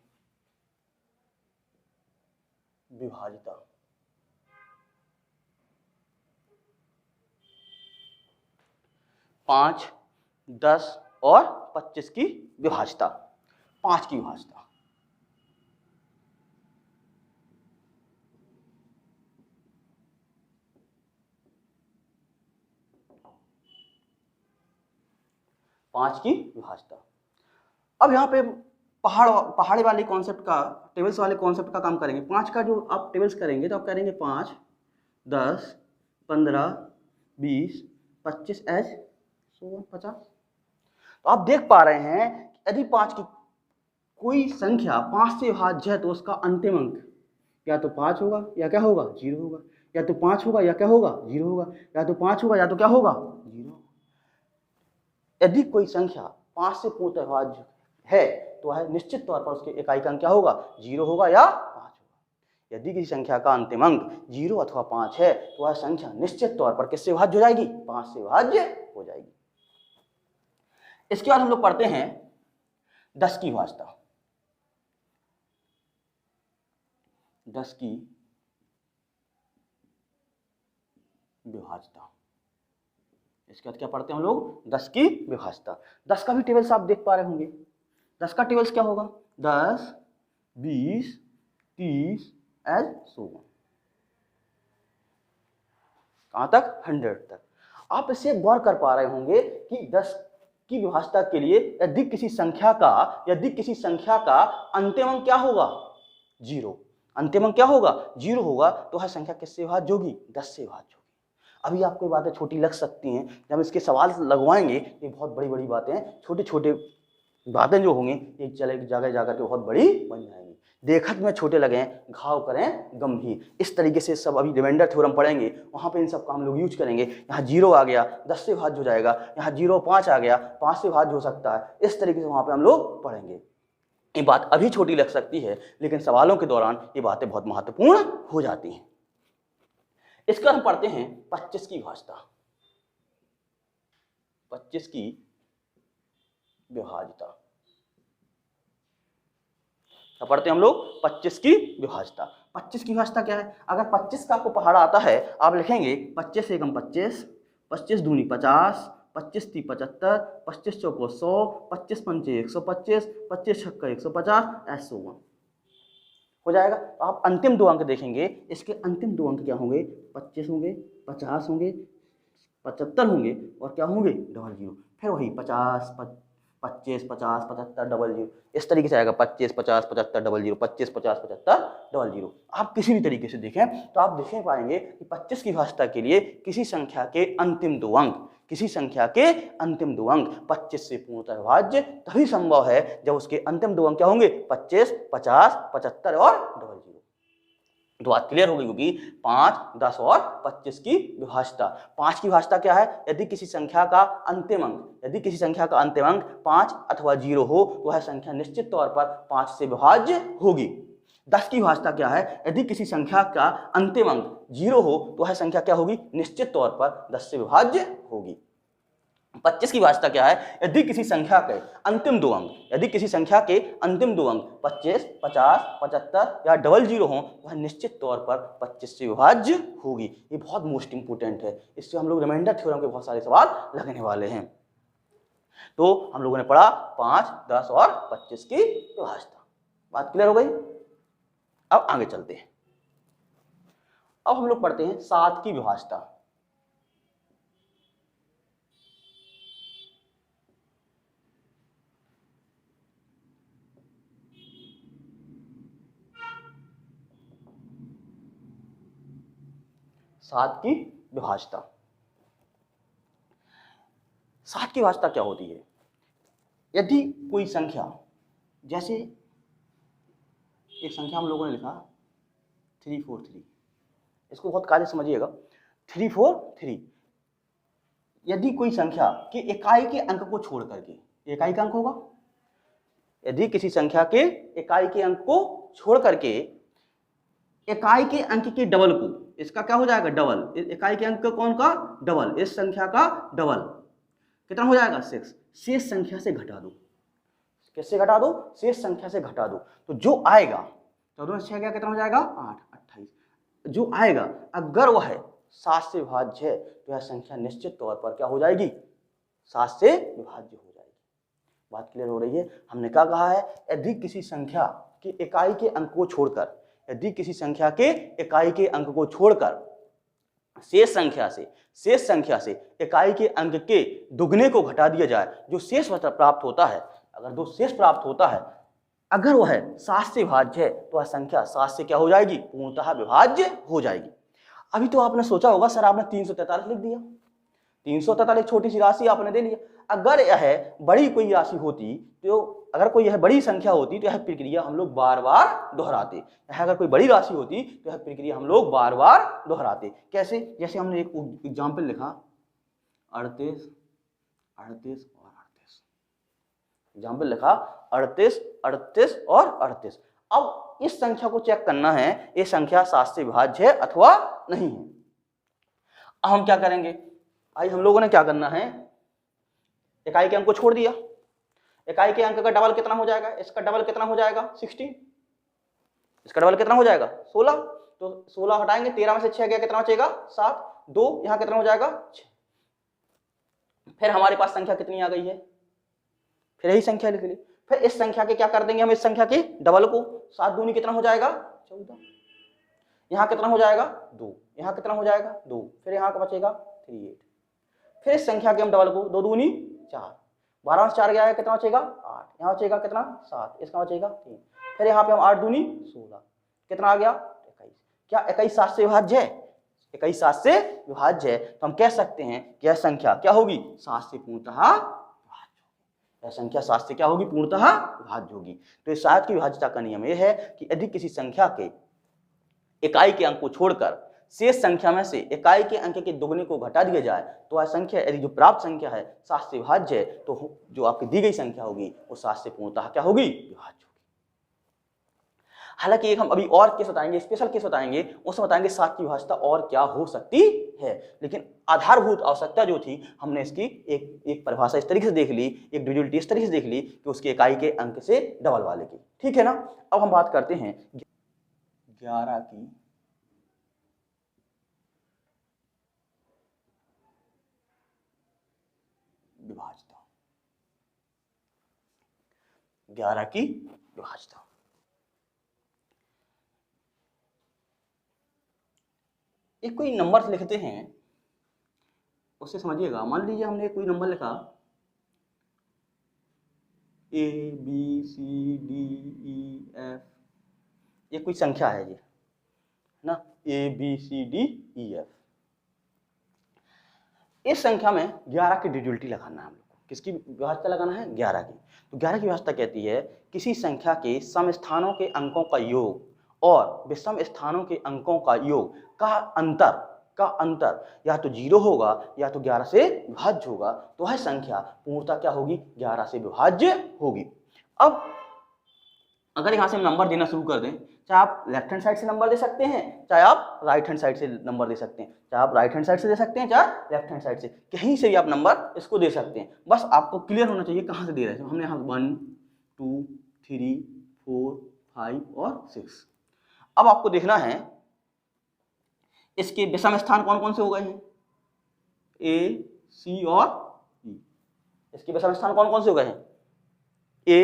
विभाज्यता। 5 10 और 25 की विभाज्यता। 5 की विभाज्यता 5 की विभाज्यता। अब यहाँ पे पहाड़ी वाले कॉन्सेप्ट का, टेबल्स वाले कॉन्सेप्ट का काम करेंगे। 5 का जो आप टेबल्स करेंगे तो आप करेंगे 5 10 15 20 25 एच 50। तो आप देख पा रहे हैं यदि 5 की कोई संख्या 5 से भाज्य है तो उसका अंतिम अंक या तो 5 होगा या क्या होगा 0 होगा, या तो 5 होगा या क्या होगा 0 होगा, या तो 5 होगा या तो क्या होगा 0। यदि कोई संख्या 5 से पूर्णतः भाज्य है तो वह निश्चित तौर पर उसके इकाई का अंक क्या होगा 0 होगा या 5 होगा। यदि किसी संख्या का अंतिम अंक 0 अथवा 5 है तो वह संख्या निश्चित तौर पर किससे भाज्य हो जाएगी? 5 से भाज्य हो जाएगी। इसके बाद हम लोग पढ़ते हैं 10 की विभाज्यता। 10 की विभाज्यता। इसके बाद क्या पढ़ते हैं हम लोग 10 की विभाज्यता। 10 का भी टेबल्स आप देख पा रहे होंगे। 10 का टेबल्स क्या होगा 10 20 30 एज 100 कहां तक 100 तक। आप इसे गौर कर पा रहे होंगे कि 10 की विभाज्यता के लिए यदि किसी संख्या का अंतिम अंक क्या होगा 0, अंतिम अंक क्या होगा 0 होगा तो वह संख्या किससे भाज्य होगी 10 से भाज्य होगी। अभी आपको बातें छोटी लग सकती हैं, जब इसके सवाल लगवाएंगे ये बहुत बड़ी बड़ी बातें हैं, छोटे छोटे बातें जो होंगी एक जगह जाकर के बहुत बड़ी बन जाएंगी। देखत में छोटे लगे घाव करें गंभीर, इस तरीके से सब अभी रिमाइंडर थ्योरम पढ़ेंगे, वहाँ पे इन सब का हम लोग यूज करेंगे। यहाँ 0 आ गया 10 से भाज्य हो जाएगा, यहाँ 0 5 आ गया 5 से भाज्य हो सकता है, इस तरीके से वहाँ पे हम लोग पढ़ेंगे। ये बात अभी छोटी लग सकती है लेकिन सवालों के दौरान ये बातें बहुत महत्वपूर्ण हो जाती हैं। इसका हम पढ़ते हैं 25 की विभाज्यता। 25 की विभाज्यता क्या पढ़ते हैं हम लोग? 25 की विभाज्यता। 25 की विभाज्यता क्या है? अगर 25 का आपको पहाड़ा आता है, आप लिखेंगे 25 एकम 25, 25 दूनी 50, 25 ती 75, 25 चौको 100, 25 पंचे 125, 25 छक्का 150, ऐसे हो जाएगा। तो आप अंतिम दो अंक देखेंगे, इसके अंतिम दो अंक क्या होंगे? 25 होंगे, 50 होंगे, 75 होंगे और क्या होंगे? Double zero. फिर वही 50, 25, 50, 75 डबल जीरो, इस तरीके से आएगा 25, 50, 75 डबल जीरो, 25, 50, 75 डबल जीरो। आप किसी भी तरीके से देखें तो आप देख पाएंगे कि 25 की विभाज्यता के लिए किसी संख्या के अंतिम दो अंक, किसी संख्या के अंतिम दो अंक 25 से पूर्णतः विभाज्य तभी संभव है जब उसके अंतिम दो अंक क्या होंगे? 25, 50, 75 और डबल जीरो। तो बात क्लियर हो गई होगी। 5, 10 और 25 की विभाज्यता। 5 की विभाज्यता क्या है? यदि किसी संख्या का अंतिम अंक, यदि किसी संख्या का अंतिम अंक 5 अथवा 0 हो तो वह संख्या निश्चित तौर पर 5 से विभाज्य होगी। 10 की विभाज्यता क्या है? यदि किसी संख्या का अंतिम अंक 0 हो तो वह संख्या क्या होगी? निश्चित तौर पर 10 से विभाज्य होगी। 25 की विभाज्यता क्या है? यदि किसी संख्या के अंतिम दो अंक, यदि किसी संख्या के अंतिम दो अंक 25, 50, 75 या डबल जीरो हो वह निश्चित तौर पर 25 से विभाज्य होगी। ये बहुत मोस्ट इंपोर्टेंट है, इससे हम लोग रिमाइंडर थ्योरम के बहुत सारे सवाल लगने वाले हैं। तो हम लोगों ने पढ़ा 5, 10 और 25 की विभाज्यता। बात क्लियर हो गई? अब आगे चलते हैं। अब हम लोग पढ़ते हैं 7 की विभाज्यता। सात की विभाज्यता। 7 की विभाज्यता क्या होती है? यदि कोई संख्या, जैसे एक संख्या हम लोगों ने लिखा 343, इसको बहुत कायदे समझिएगा। 343 यदि कोई संख्या के इकाई के अंक को छोड़ करके, इकाई का अंक होगा, यदि किसी संख्या के इकाई के अंक को छोड़ करके इकाई के अंक के डबल को, इसका क्या हो जाएगा? डबल। इकाई के अंक कौन का? डबल। इस संख्या का डबल कितना हो जाएगा? 6। शेष संख्या से घटा दो। किससे घटा दो? शेष संख्या से घटा दो। तो जो आएगा 14 से 6 गया कितना हो जाएगा? 8, 28। जो आएगा अगर वह 7 से विभाज्य है तो यह संख्या निश्चित तौर पर क्या हो जाएगी? 7 से विभाज्य हो जाएगी। बात क्लियर हो रही है? हमने क्या कहा है? यदि किसी संख्या के इकाई के अंक को छोड़कर, यदि किसी संख्या के इकाई के अंक को छोड़कर शेष संख्या से इकाई के अंक के दुगने को घटा दिया जाए, जो शेष प्राप्त होता है, अगर जो शेष प्राप्त होता है अगर वह 7 से विभाज्य है तो वह संख्या 7 से क्या हो जाएगी? पूर्णतः विभाज्य हो जाएगी। अभी तो आपने सोचा होगा सर आपने 343 लिख दिया, 343 छोटी सी राशि आपने दे लिया। अगर यह बड़ी कोई राशि होती, तो अगर कोई यह बड़ी संख्या होती तो यह प्रक्रिया हम लोग बार बार दोहराते। यह अगर कोई बड़ी राशि होती तो यह प्रक्रिया हम लोग बार बार दोहराते। कैसे? जैसे हमने एक एग्जाम्पल लिखा 38, 38 और 38। एग्जाम्पल लिखा 38, 38 और 38। अब इस संख्या को चेक करना है ये संख्या 7 से विभाज्य है अथवा नहीं है। अब हम क्या करेंगे? आई हम लोगों ने क्या करना है? इकाई के अंक को छोड़ दिया। इकाई के अंक का डबल कितना हो जाएगा? इसका डबल कितना हो जाएगा? 16। इसका डबल कितना हो जाएगा? 16। तो 16 हटाएंगे, 13 में से 6 गया कितना बचेगा? 7। 2 यहां कितना हो जाएगा? 6। फिर हमारे पास संख्या कितनी आ गई है? फिर यही संख्या लिख ली। फिर इस संख्या के क्या कर देंगे हम? इस संख्या के डबल को। 7 दूनी कितना हो जाएगा? 14। यहां कितना हो जाएगा? 2। यहां कितना हो जाएगा? 2। फिर यहां का बचेगा 38। फिर इस संख्या के हम डबल को, 2 दूनी 4, 12 से 4 गया है कितना बचेगा? 8। यहाँ बचेगा कितना? 7। इसका बचेगा 3। फिर यहाँ पे हम 8 दूनी 16, कितना आ गया? 21। क्या 21 7 से विभाज्य है? 21 7 से विभाज्य है, तो हम कह सकते हैं कि यह संख्या क्या होगी? 7 से पूर्णतः विभाज्य होगी। यह संख्या 7 से क्या होगी? पूर्णतः विभाज्य होगी। तो इस 7 की विभाज्यता का नियम यह है कि यदि किसी संख्या के इकाई के अंक को छोड़कर शेष संख्या में से इकाई के अंक के दुगने को घटा दिया जाए तो वह संख्या, यदि जो प्राप्त संख्या है 7 से विभाज्य है, तो जो आपकी दी गई संख्या होगी वो 7 से पूर्णतः क्या होगी? विभाज्य होगी। हालांकि एक हम अभी और केस बताएंगे, स्पेशल केस बताएंगे, उसमें बताएंगे 7 की विभाज्यता और क्या हो सकती है। लेकिन आधारभूत आवश्यकता जो थी हमने इसकी एक परिभाषा इस तरीके से देख ली, एक डिविजिबिलिटी इस तरीके से देख ली कि उसकी इकाई के अंक से डबल वाले की, ठीक है ना। अब हम बात करते हैं 11 की विभाज्यता। 11 की विभाज्यता एक कोई नंबर लिखते हैं, उससे समझिएगा। मान लीजिए हमने कोई नंबर लिखा A B C D E F, ये कोई संख्या है जी, ना, A B C D E F। इस संख्या में 11 की डिविजिबिलिटी लगाना है हम लोग को। किसकी विभाज्यता लगाना है? 11 की। तो 11 की विभाज्यता कहती है किसी संख्या के सम स्थानों के अंकों का योग और विषम स्थानों के अंकों का योग का अंतर या तो 0 होगा या तो 11 से विभाज्य होगा, तो वह संख्या पूर्णतः क्या होगी? 11 से विभाज्य होगी। अब अगर यहां से हम नंबर देना शुरू कर दें, चाहे आप लेफ्ट हैंड साइड से नंबर दे सकते हैं, चाहे आप राइट हैंड साइड से नंबर दे सकते हैं, चाहे आप राइट हैंड साइड से दे सकते हैं, चाहे लेफ्ट हैंड साइड से, कहीं से भी आप नंबर इसको दे सकते हैं। बस आपको क्लियर होना चाहिए कहां से दे रहे हैं। हमने यहाँ 1 2 3 4 5 और 6। अब आपको देखना है इसके विषम स्थान कौन कौन से हो गए हैं? A, C और E। इसके विषम स्थान कौन कौन से हो गए हैं? A,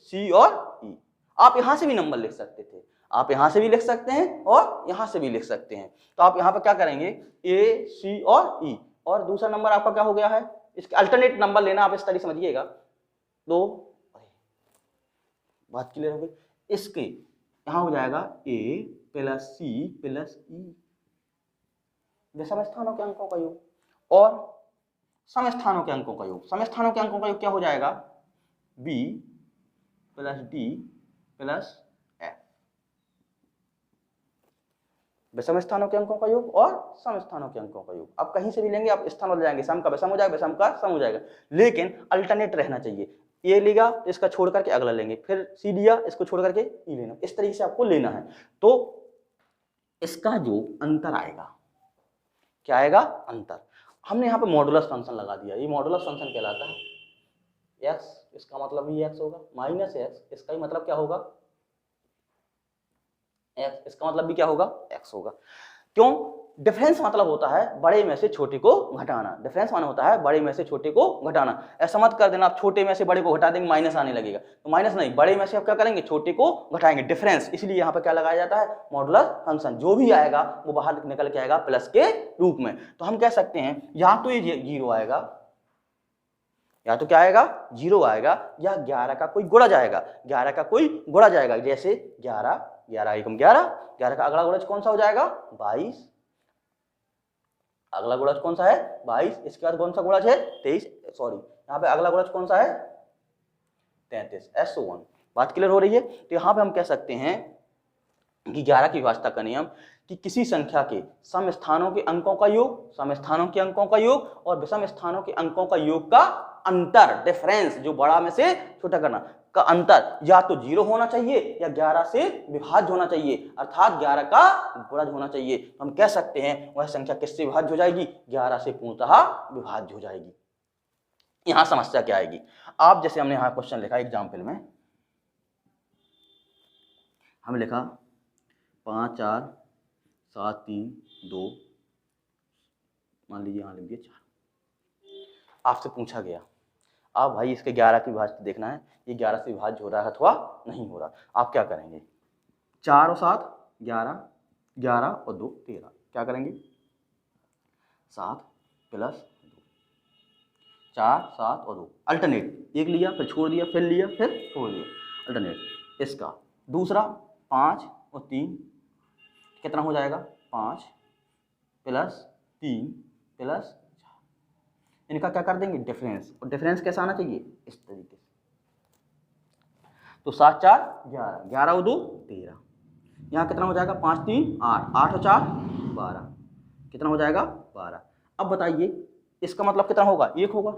C और E। आप यहां से भी नंबर लिख सकते थे, आप यहां से भी लिख सकते हैं और यहां से भी लिख सकते हैं। तो आप यहां पर क्या करेंगे? A, C और E, और दूसरा नंबर आपका क्या हो गया है? इसके अल्टरनेट नंबर लेना, आप इस तरह समझिएगा। तो बात क्लियर हो गई। इसके यहां हो जाएगा A plus C plus E, विषम स्थानों के अंकों का योग, और सम स्थानों के अंकों का योग। सम स्थानों के अंकों का योग क्या हो जाएगा? B plus D plus F, विषम स्थानों के अंकों का योग और सम स्थानों के अंकों का योग। आप कहीं से भी लेंगे, आप स्थान बदल जाएंगे, सम का विषम हो जाएगा, विषम का सम हो जाएगा, लेकिन अल्टरनेट रहना चाहिए। ये लिया, इसका छोड़ करके अगला लेंगे, फिर C लिया, इसको छोड़ करके E लेना, इस तरीके से आपको लेना है। तो इसका जो अंतर आएगा, क्या आएगा? अंतर। हमने यहाँ पे मॉडुलस फंक्शन लगा दिया, ये मॉडुलस फंक्शन कहलाता है। x, इसका मतलब भी x होगा, माइनस x, इसका ही मतलब क्या होगा? x, इसका मतलब भी क्या होगा? x होगा। क्यों? डिफरेंस मतलब होता है बड़े में से छोटे को घटाना। डिफरेंस माने होता है बड़े में से छोटे को घटाना। ऐसा मत कर देना आप छोटे में से बड़े को घटा देंगे माइनस आने लगेगा, तो माइनस नहीं, बड़े में से आप क्या करेंगे? छोटे को घटाएंगे, डिफरेंस। इसलिए यहाँ पे क्या लगाया जाता है? Modulus function. जो भी आएगा वो बाहर निकल के आएगा प्लस के रूप में। तो हम कह सकते हैं या तो ये 0 आएगा, या तो क्या आएगा? 0 आएगा, या 11 का कोई गुणज आएगा, 11 का कोई गुणज आएगा। जैसे 11 11 एकम 11, 11 का अगला गुणज कौन सा हो जाएगा? 22। अगला गुणज कौन सा है? 22। इसके बाद कौन सा गुणज है? 23। सॉरी, यहाँ पे अगला गुणज कौन सा है? 33। SO1। बात क्लियर हो रही है? तो यहाँ पे हम कह सकते हैं कि 11 की विभाज्यता का नियम कि किसी संख्या के सम स्थानों के अंकों का योग, सम स्थानों के अंकों का योग और विषम स्थानों के अंकों का योग का अंतर, डिफरेंस, जो बड़ा में से छोटा करना का अंतर, या तो 0 होना चाहिए या 11 से विभाज्य होना चाहिए, अर्थात 11 का गुणज होना चाहिए। हम कह सकते हैं वह संख्या किससे विभाज्य हो जाएगी? 11 से पूर्णतः विभाज्य हो जाएगी। यहां समस्या क्या आएगी? आप जैसे हमने यहां क्वेश्चन लिखा एग्जाम्पल में, हमने लिखा 5 4 7 3 2, मान लीजिए यहां लिख दिया 4। आपसे पूछा गया अब भाई इसके 11 की विभाज्यता देखना है, ये 11 से विभाज्य हो रहा है अथवा नहीं हो रहा। आप क्या करेंगे? 4 और 7 11, 11 और 2 13, क्या करेंगे? 7 प्लस 2, 4 7 और 2, अल्टरनेट, एक लिया फिर छोड़ दिया, फिर लिया फिर छोड़ दिया, अल्टरनेट। इसका दूसरा 5 और 3 कितना हो जाएगा? 5 प्लस 3 प्लस 4, इनका क्या कर देंगे? डिफरेंस। और डिफरेंस कैसा आना चाहिए? इस तरीके से। तो 7 4 11, 11 और 2 13, यहाँ कितना हो जाएगा? 5 3 8, 8 और 4 12, कितना हो जाएगा? 12। अब बताइए इसका मतलब कितना होगा? 1 होगा।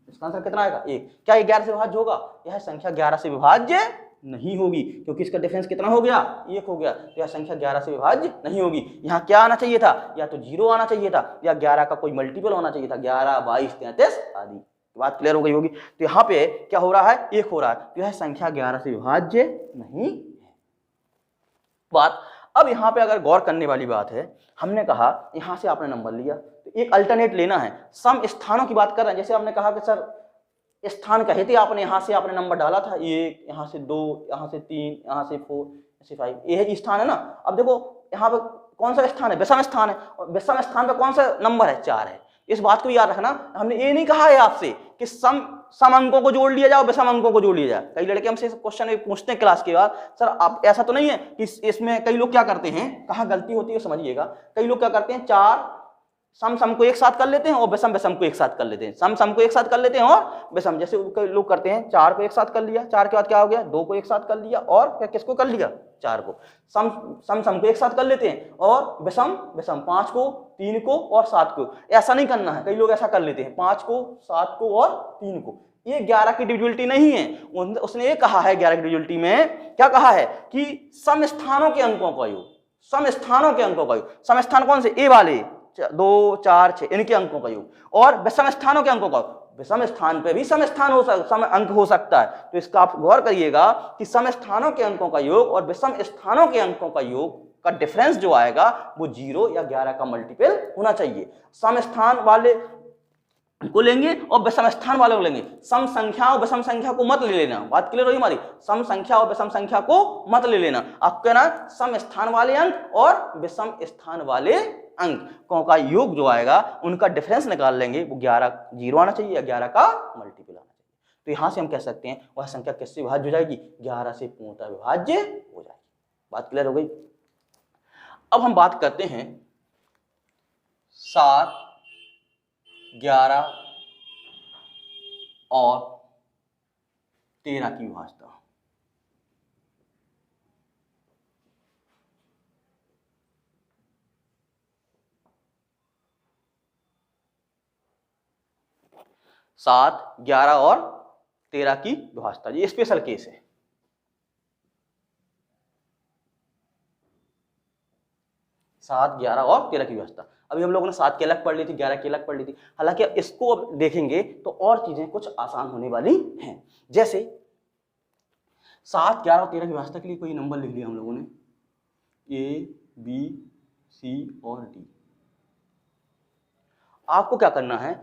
इसका आंसर कितना आएगा? 1। क्या ये 11 से विभाज्य होगा? यह संख्या 11 से विभाज्य नहीं होगी, क्योंकि इसका डिफरेंस कितना हो गया, 1 हो गया। तो यह संख्या 11 से विभाज्य नहीं होगी। यहाँ क्या आना चाहिए था, या तो 0 आना चाहिए था, या 11 का कोई मल्टीपल होना चाहिए था, 11, 22, 33 आदि। बात क्लियर हो गई होगी। तो यहाँ पे क्या हो रहा है, 1 हो रहा है, तो यह संख्या 11 से विभाज्य नहीं है। बात अब यहाँ पे अगर गौर करने वाली बात है, हमने कहा यहाँ से आपने नंबर लिया तो एक अल्टरनेट लेना है। सम स्थानों की बात कर रहे हैं, जैसे आपने कहा कि सर स्थान कहे थे आपने, यहाँ से आपने नंबर डाला था 1, यहाँ से 2, यहाँ से 3, यहाँ से 4, ऐसे 5, ये स्थान है ना। अब देखो यहाँ पे कौन सा स्थान है, विषम स्थान है, और विषम स्थान पे कौन सा नंबर है, 4 है। इस बात को भी याद रखना। हमने ये नहीं कहा है आपसे कि सम अंकों को जोड़ लिया जाए, विषम अंकों को जोड़ लिया जाए। कई लड़के हमसे क्वेश्चन पूछते हैं क्लास के बाद, सर आप ऐसा तो नहीं है कि इसमें कई लोग क्या करते हैं, कहाँ गलती होती है समझिएगा। कई लोग क्या करते हैं, 4 सम को एक साथ कर लेते हैं और विषम को एक साथ कर लेते हैं, सम को एक साथ कर लेते हैं और विषम, जैसे कई लोग करते हैं 4 को एक साथ कर लिया, 4 के बाद क्या हो गया, 2 को एक साथ कर लिया, और फिर किसको कर लिया, 4 को। सम को एक साथ कर लेते हैं और विषम 5 को, 3 को और 7 को। ऐसा नहीं करना है, कई लोग ऐसा कर लेते हैं 5 को, 7 को और 3 को। ये 11 की डिविजिबिलिटी नहीं है। उसने ये कहा है 11 की डिविजिबिलिटी में, क्या कहा है कि सम स्थानों के अंकों का योग, सम स्थानों के अंकों का योग। सम स्थान कौन से, ए वाले 2, 4, 6 इनके अंकों का योग, और विषम स्थानों के अंकों का। विषम स्थान पे भी सम स्थान हो सकता, सम अंक हो सकता है। तो इसका आप गौर करिएगा कि सम स्थानों के अंकों का योग और विषम स्थानों के अंकों का योग का डिफरेंस जो आएगा वो 0 या 11 का मल्टीपल होना चाहिए। सम स्थान वाले को लेंगे और विषम स्थान वाले को लेंगे। सम संख्या और विषम संख्या को मत ले लेना। बात क्लियर हुई हमारी, सम संख्या और विषम संख्या को मत ले लेना। आपको कहना सम स्थान वाले अंक और विषम स्थान वाले अंकों का योग जो आएगा उनका डिफरेंस निकाल लेंगे, वो 11 0 आना चाहिए या 11 का मल्टीपल आना चाहिए। तो यहां से हम कह सकते हैं वह संख्या किससे विभाज्य हो जाएगी, 11 से पूर्णतः विभाज्य हो जाएगी। बात क्लियर हो गई। अब हम बात करते हैं 7, 11 और 13 की विभाज्यता। सात, 11 और 13 की विभाज्यता, ये स्पेशल केस है। 7, 11 और 13 की विभाज्यता। अभी हम लोगों ने 7 की अलग पढ़ ली थी, 11 की अलग पढ़ ली थी। हालांकि अब इसको अब देखेंगे तो और चीजें कुछ आसान होने वाली हैं। जैसे 7, 11 और 13 की विभाज्यता के लिए कोई नंबर लिख लिया हम लोगों ने, A, B, C और D। आपको क्या करना है,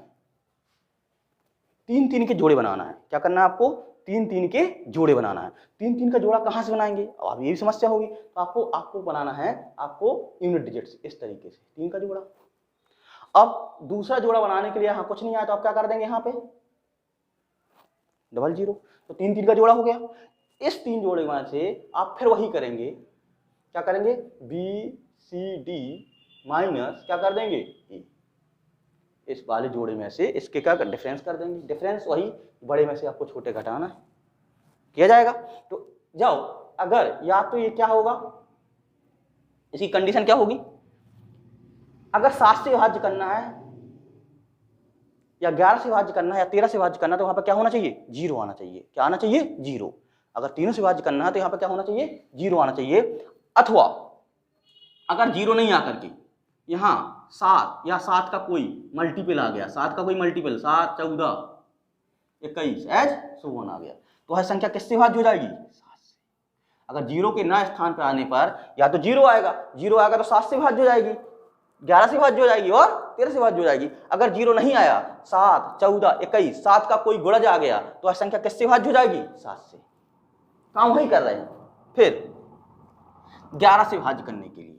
3-3 के जोड़े बनाना है। क्या करना है आपको, 3-3 के जोड़े बनाना है। 3-3 का जोड़ा कहां से बनाएंगे, अब ये भी समस्या होगी। तो आपको बनाना है, आपको यूनिट डिजिट्स इस तरीके से 3 का जोड़ा। अब दूसरा जोड़ा बनाने के लिए यहां कुछ नहीं आया तो आप क्या कर देंगे, यहाँ पे 00, तो 3-3 का जोड़ा हो गया। इस 3 जोड़े में से आप फिर वही करेंगे, क्या करेंगे, BCD माइनस क्या कर देंगे, E। इस वाले जोड़े में से इसके क्या डिफरेंस कर देंगे, डिफरेंस वही बड़े में से आपको छोटे घटाना किया जाएगा। तो जाओ, अगर या तो ये क्या होगा, इसकी कंडीशन क्या होगी, अगर 7 से विभाज्य करना है या 11 से विभाज्य करना है या 13 से विभाज्य करना है तो वहां पर क्या होना चाहिए, 0 आना चाहिए। क्या आना चाहिए, 0। अगर तीनों से विभाज्य करना है तो यहां पर क्या होना चाहिए, 0 आना चाहिए। अथवा अगर 0 नहीं आकर के यहां 7 या 7 का कोई मल्टीपल आ गया, 7 का कोई मल्टीपल, 7, 14, 21 एज सो वन आ गया, तो वह संख्या किससे विभाज्य हो जाएगी, 7 से। अगर 0 के ना स्थान पर आने पर या तो 0 आएगा, 0 आएगा तो 7 से विभाज्य हो जाएगी, 11 से विभाज्य हो जाएगी और 13 से विभाज्य हो जाएगी। अगर 0 नहीं आया, 7, 14, 21, 7 का कोई गुणज आ गया तो वह संख्या किससे विभाज्य हो जाएगी, 7 से। काम वही कर रहे हैं। फिर 11 से विभाज्य करने के लिए,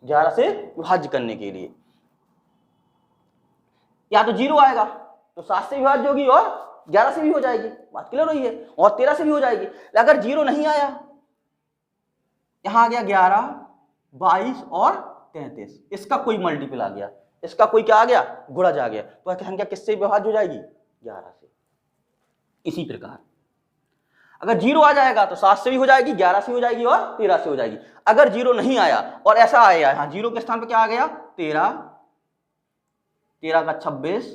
11 से विभाज्य करने के लिए या तो 0 आएगा तो 7 से विभाज्य होगी और 11 से भी हो जाएगी, बात क्लियर हुई है, और 13 से भी हो जाएगी। अगर 0 नहीं आया, यहां आ गया 11, 22 और 33, इसका कोई मल्टीपल आ गया, इसका कोई क्या आ गया, गुणज आ गया, तो संख्या किससे विभाज्य हो जाएगी, 11 से। इसी प्रकार अगर 0 आ जाएगा तो 7 से भी हो जाएगी, 11 से हो जाएगी और 13 से हो जाएगी। अगर 0 नहीं आया और ऐसा आया, हाँ 0 के स्थान पर क्या आ गया, 13, 13 का 26,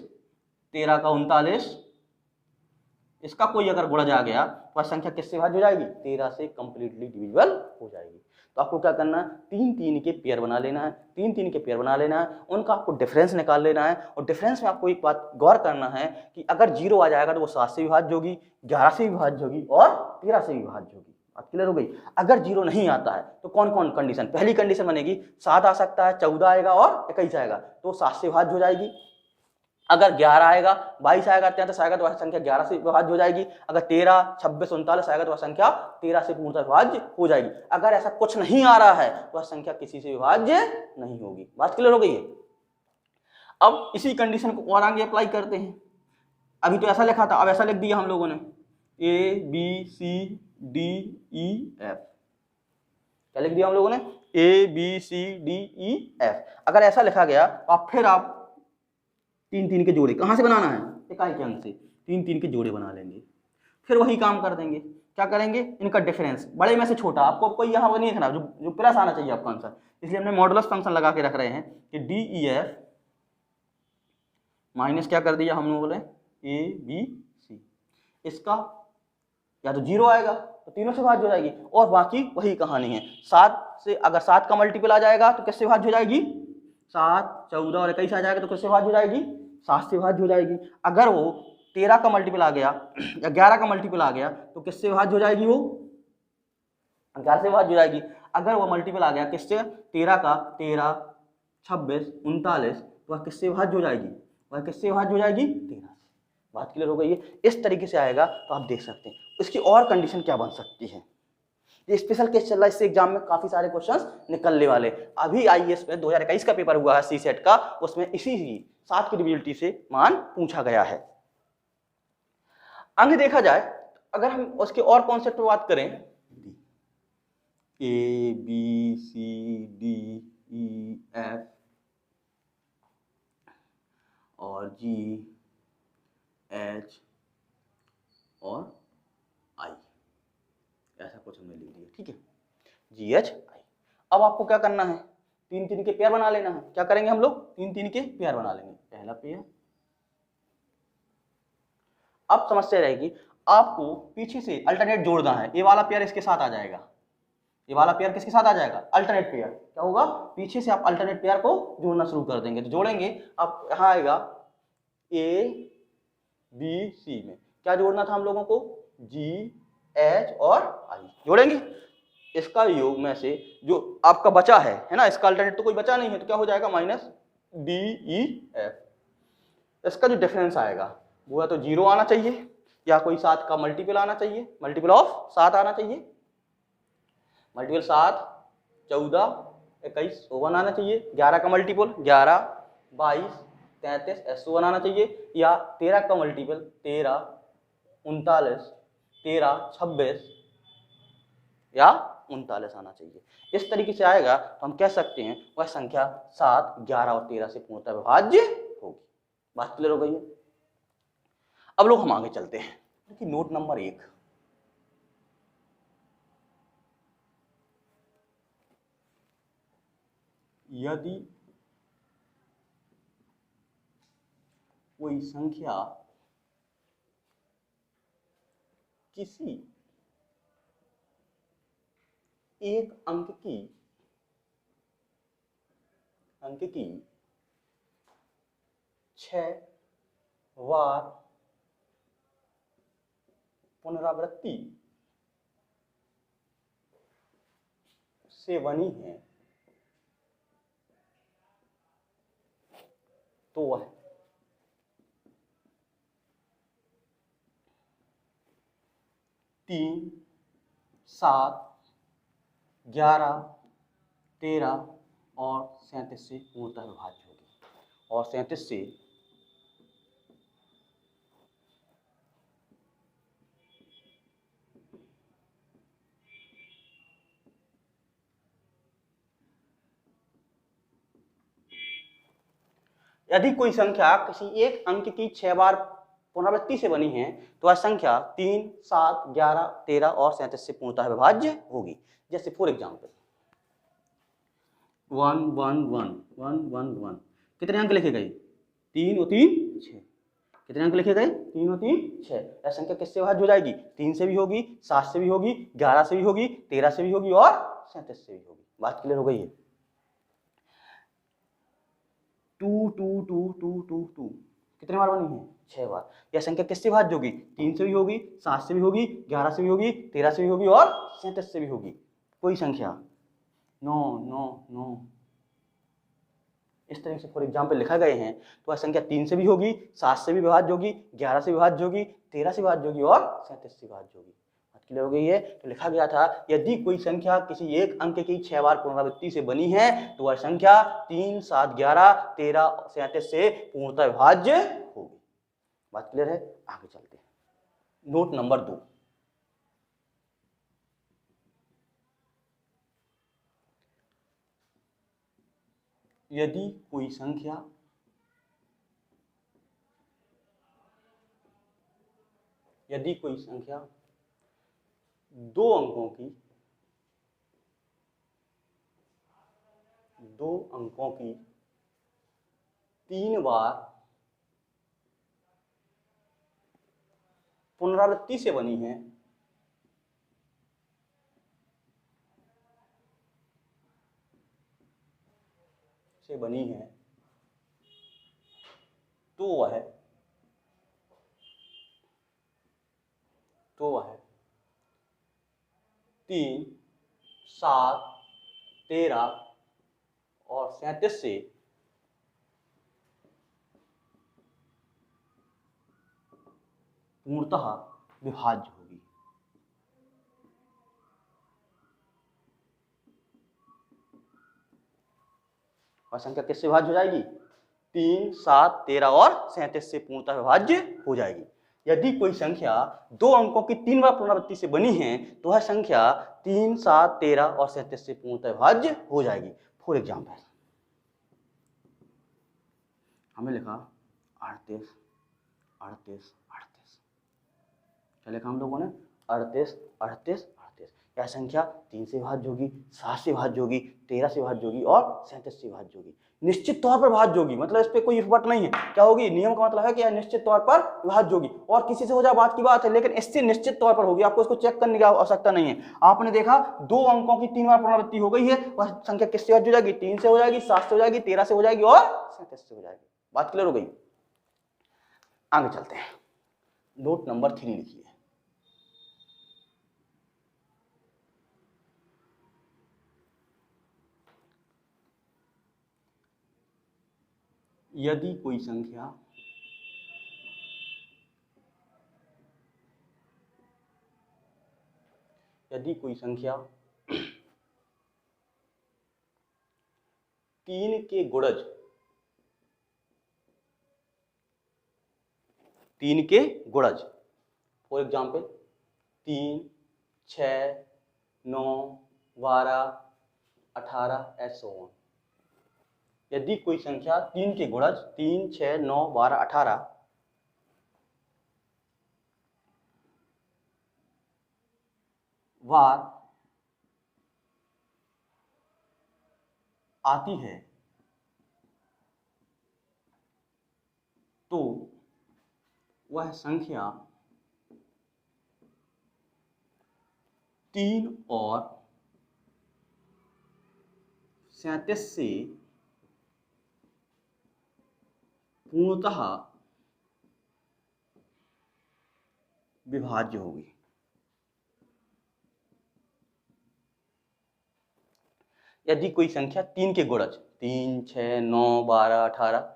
13 का 39, इसका कोई अगर गुणज आ गया तो वह संख्या किससे विभाज्य हो जाएगी? 13 से कंप्लीटली डिविजिबल हो जाएगी। तो आपको क्या करना है, 3 के पेयर बना लेना है, 3 के पेयर बना लेना है, उनका आपको डिफरेंस निकाल लेना है। और डिफरेंस में आपको एक बात गौर करना है कि अगर 0 आ जाएगा तो वो 7 से विभाज्य होगी, 11 से विभाज्य होगी और 13 से विभाज्य होगी। बात क्लियर हो गई। अगर 0 नहीं आता है तो कौन कौन कंडीशन? पहली कंडीशन बनेगी 7 आ सकता है, 14 आएगा और 21 आएगा तो 7 से विभाज्य हो जाएगी। अगर 11 आएगा, 22 आएगा, 33 आएगा तो वह संख्या 11 से विभाज्य हो जाएगी। अगर 13, 26, 39 आएगा तो वह संख्या 13 से पूर्णतः विभाज्य हो जाएगी। अगर ऐसा कुछ नहीं आ रहा है तो वह संख्या किसी से विभाज्य नहीं होगी। बात क्लियर हो गई है। अब इसी कंडीशन को और आगे अप्लाई करते हैं। अभी तो ऐसा लिखा था, अब ऐसा लिख दिया हम लोगों ने A B C D E F। क्या लिख दिया हम लोगों ने? A B C D E F। अगर ऐसा लिखा गया और फिर आप 3 के जोड़े कहाँ से बनाना है? इकाई के अंक से 3 के जोड़े बना लेंगे। फिर वही काम कर देंगे। क्या करेंगे? इनका डिफरेंस बड़े में से छोटा, आपको कोई यहाँ वो नहीं लिखना, जो प्लस आना चाहिए आपका आंसर। इसलिए हमने मॉडुलस फंक्शन लगा के रख रहे हैं कि DEF माइनस क्या कर दिया हम लोगों ने ABC। इसका या तो 0 आएगा तो तीनों से विभाज्य हो जाएगी और बाकी वही कहानी है। 7 से अगर 7 का मल्टीपल आ जाएगा तो किससे विभाज्य हो जाएगी? 7, 14 और 21 आ जाएगा तो किससे विभाज्य हो जाएगी? 7 से विभाज्य हो जाएगी। अगर वो 13 का मल्टीपल आ गया या 11 का मल्टीपल आ गया तो किससे विभाज्य हो जाएगी? वो 11 से विभाज्य हो जाएगी। अगर वो मल्टीपल आ गया किससे? 13 का, 13, 26, 39 तो वह किससे विभाज्य हो जाएगी? वह किससे विभाज्य हो जाएगी? 13 से। बात क्लियर हो गई है। इस तरीके से आएगा तो आप देख सकते हैं। इसकी और कंडीशन क्या बन सकती है? ये स्पेशल केस चल रहा है, इससे एग्जाम में काफी सारे क्वेश्चंस निकलने वाले। अभी आईएएस में 2021 का पेपर हुआ है सी सेट का, उसमें इसी ही 7 की डिविजिबिलिटी से मान पूछा गया है। अंक देखा जाए, अगर हम उसके और कॉन्सेप्ट पर बात करें, A B C D E F और G H और I, ऐसा कुछ हमने लिख दिया। ठीक है, GH I। अब आपको क्या करना है? 3 के पेयर बना लेना है। क्या करेंगे हम लोग? 3 के पेयर बना लेंगे। पहला पेयर। अब समस्या रहेगी, आपको पीछे से अल्टरनेट जोड़ना है। ये वाला पेयर इसके साथ आ जाएगा, ये वाला पेयर किसके साथ आ जाएगा? Alternate pair. क्या होगा? पीछे से आप अल्टरनेट पेयर को जोड़ना शुरू कर देंगे। तो जोड़ेंगे, अब यहाँ आएगा A B C में क्या जोड़ना था हम लोगों को? G H और I जोड़ेंगे। इसका योग में से जो आपका बचा है ना, इसका अल्टरनेट तो कोई बचा नहीं है, तो क्या हो जाएगा? Minus DEF। इसका जो डिफरेंस आएगा वो या तो 0 आना चाहिए या कोई 7 का मल्टीपल आना चाहिए, मल्टीपल ऑफ 7 आना चाहिए। मल्टीपल 7, 14, 21 1 आना चाहिए। 11 का मल्टीपल 11, 22, 33 S1 आना चाहिए। या 13 का मल्टीपल 13, 39, 13, 26 या 39 आना चाहिए। इस तरीके से आएगा तो हम कह सकते हैं वह संख्या 7, 11 और 13 से पूर्णतः विभाज्य होगी। बात क्लियर हो गई है। अब लोग हम आगे चलते हैं। देखिए नोट नंबर 1, यदि कोई संख्या किसी एक अंक की 6 बार पुनरावृत्ति से बनी है तो वह 3, 7, 11, 13 और 37 से पूर्णतः विभाज्य होगी। और 37 से यदि कोई संख्या किसी एक अंक की 6 बार पुनरावृत्ति से बनी है तो वह संख्या 3, 7, 11, 13 और 37 से पूर्णतः विभाज्य होगी। जैसे फॉर एग्जाम्पल 1 1 1 1 1 1 कितने अंक लिखे गए? 3 और 3 6। कितने अंक लिखे गए? 3 और 3 6। यह संख्या किससे विभाज्य हो जाएगी? 3 से भी होगी, 7 से भी होगी, 11 से भी होगी, 13 से भी होगी और 37 से भी होगी। बात क्लियर हो गई है? 2 2 2 2 2 2 कितने बार बनी है? 6 बार। यह संख्या किससे विभाज्य होगी? 3 से भी होगी, 7 से भी होगी, 11 से भी होगी, 13 से भी होगी और 37 से भी होगी। कोई संख्या 9 9 9 इस तरह से फॉर एग्जाम्पल लिखा गए हैं, तो वह संख्या 3 से भी होगी, 7 से भी विभाज्य होगी, 11 से विभाज्य होगी, 13 से विभाज्य होगी और 37 से विभाज्य होगी। बात क्लियर हो गई है? तो लिखा गया था यदि कोई संख्या किसी एक अंक की 6 बार पुनरावृत्ति से बनी है तो वह संख्या 3 7 11 13 37 से पूर्णतः विभाज्य होगी। बात क्लियर है? आगे चलते हैं। नोट नंबर 2, यदि कोई संख्या दो अंकों की 3 बार पुनरावृत्ति से बनी है, तो वह 3 7 13 और 37 से पूर्णतः विभाज्य होगी। और संख्या किससे विभाज्य हो जाएगी? 3 7 13 और 37 से पूर्णतः विभाज्य हो जाएगी। यदि कोई संख्या 2 अंकों की 3 बार पुनरावृत्ति से बनी है तो वह संख्या 3 7 13 और 37 से पूर्णतः विभाज्य हो जाएगी। फॉर एग्जाम्पल हमें लिखा 38 38 38, क्या लिखा हम लोगों ने? 38 38 38। यह संख्या 3 से विभाज्य होगी, 7 से विभाज्य होगी, 13 से विभाज्य होगी और 37 से विभाज्य होगी। निश्चित तौर पर विभाज्य होगी, मतलब इस पे कोई इफर्ट नहीं है। क्या होगी? नियम का मतलब है कि यह निश्चित तौर पर विभाज्य होगी। और किसी से हो जाए बात की बात है, लेकिन इससे निश्चित तौर पर होगी। आपको इसको चेक करने की आवश्यकता नहीं है। आपने देखा 2 अंकों की 3 बार पुनरावृत्ति हो गई है, वह संख्या किससे विभाज्य हो जाएगी? 3 से हो जाएगी, 7 से हो जाएगी, 13 से हो जाएगी और 37 से हो जाएगी। बात क्लियर हो गई? आगे चलते हैं। नोट नंबर 3 लिखिए। यदि कोई संख्या तीन के गुणज, फॉर एग्जाम्पल 3 6 9 12 18 ऐसे ऑन। यदि कोई संख्या 3 के गुणज 3 6 9 12 18 बार आती है तो वह संख्या 3 और 37 से पूर्णतः विभाज्य होगी। यदि कोई संख्या 3 के गुणज 3 6 9 12 18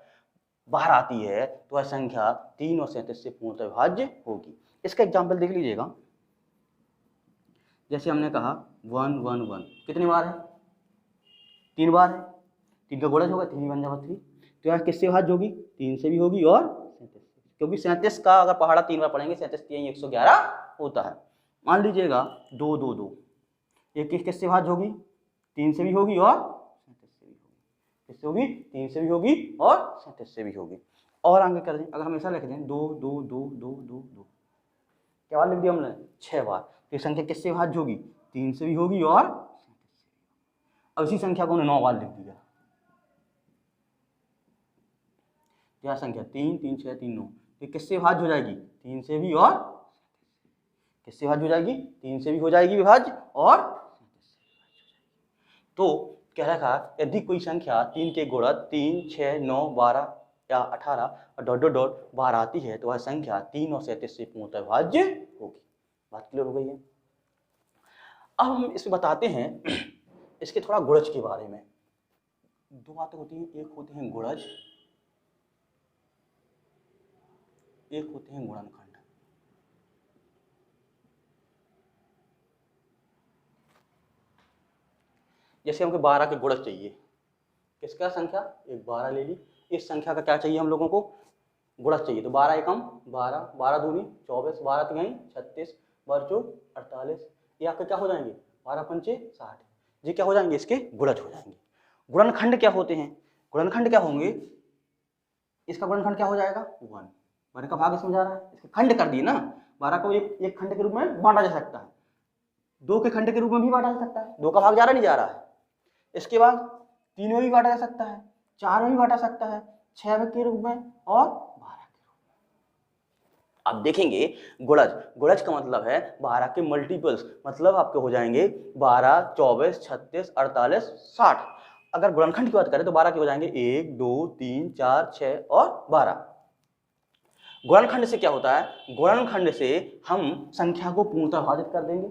बाहर आती है तो वह संख्या 3 और 37 से पूर्णतः विभाज्य होगी। इसका एग्जाम्पल देख लीजिएगा। जैसे हमने कहा 1 1 1 कितनी बार है? 3 बार है। 3 का गुणज होगा 3 1 3, तो यह किससे विभाज्य होगी? 3 से भी होगी और 37 से, क्योंकि 37 का अगर पहाड़ा 3 बार पढ़ेंगे 37 3 111 होता है। मान लीजिएगा 2 2 2, ये किससे विभाज्य होगी? 3 से भी होगी और 37 से भी होगी। किससे होगी? 3 से भी होगी और 37 से भी होगी। और आगे कर दें, अगर हम ऐसा लिख दें 2 2 2 2 2 2, क्या बार लिख दिया हमने? 6 बार। तो ये संख्या किससे विभाज्य होगी? 3 से भी होगी और 37 से भी। अब इसी संख्या को 9 बार लिख दिया। यह संख्या 3 3 6 3 9, तो किससे विभाज्य हो जाएगी? 3 से भी और किससे विभाज्य हो जाएगी? 3 से भी हो जाएगी विभाज्य और 37 से विभाज्य हो जाएगी। तो कह रहा था यदि कोई संख्या 3 के गुणज 3, 6, 9, 12 या 18 और डॉट डॉट डॉट 12 आती है तो वह संख्या 3 और 37 से पूर्णतः विभाज्य होगी। बात क्लियर हो गई है। अब हम इसमें बताते हैं इसके थोड़ा गुणज के बारे में। दो बातें होती हैं, एक होते हैं गुणज, एक होते हैं गुणनखंड। जैसे हमको 12 के गुणज चाहिए, किसका संख्या? एक 12 ले ली, इस संख्या का क्या चाहिए हम लोगों को? गुणज चाहिए। तो 12 एकम 12, 12 दूनी 24, 12 तिहाई 36, 12 चौक 48, ये आपके क्या हो जाएंगे? 12 पंचे 60, ये क्या हो जाएंगे? इसके गुणज हो जाएंगे। गुणनखंड क्या होते हैं? गुणनखंड क्या होंगे? इसका गुणनखंड क्या हो जाएगा? 1। 12 का भाग इसमें जा रहा है, इसके खंड कर दिए ना। 12 को एक खंड के रूप में बांटा जा सकता है, 2 के खंड के रूप में भी बांटा जा सकता है, 2 का भाग जा रहा नहीं जा रहा है। इसके बाद 3 में भी बांटा जा सकता है, 4 में भी बांटा सकता है, 6 के रूप में और 12 के रूप में। अब देखेंगे गुणज, गुणज का मतलब है 12 के मल्टीपल्स, मतलब आपके हो जाएंगे 12, 24, 36, 48, 60। अगर गुणनखंड की बात करें तो 12 के हो जाएंगे 1, 2, 3, 4, 6 और 12। गुणनखंड से क्या होता है? गुणनखंड से हम संख्या को पूर्णतः विभाजित कर देंगे,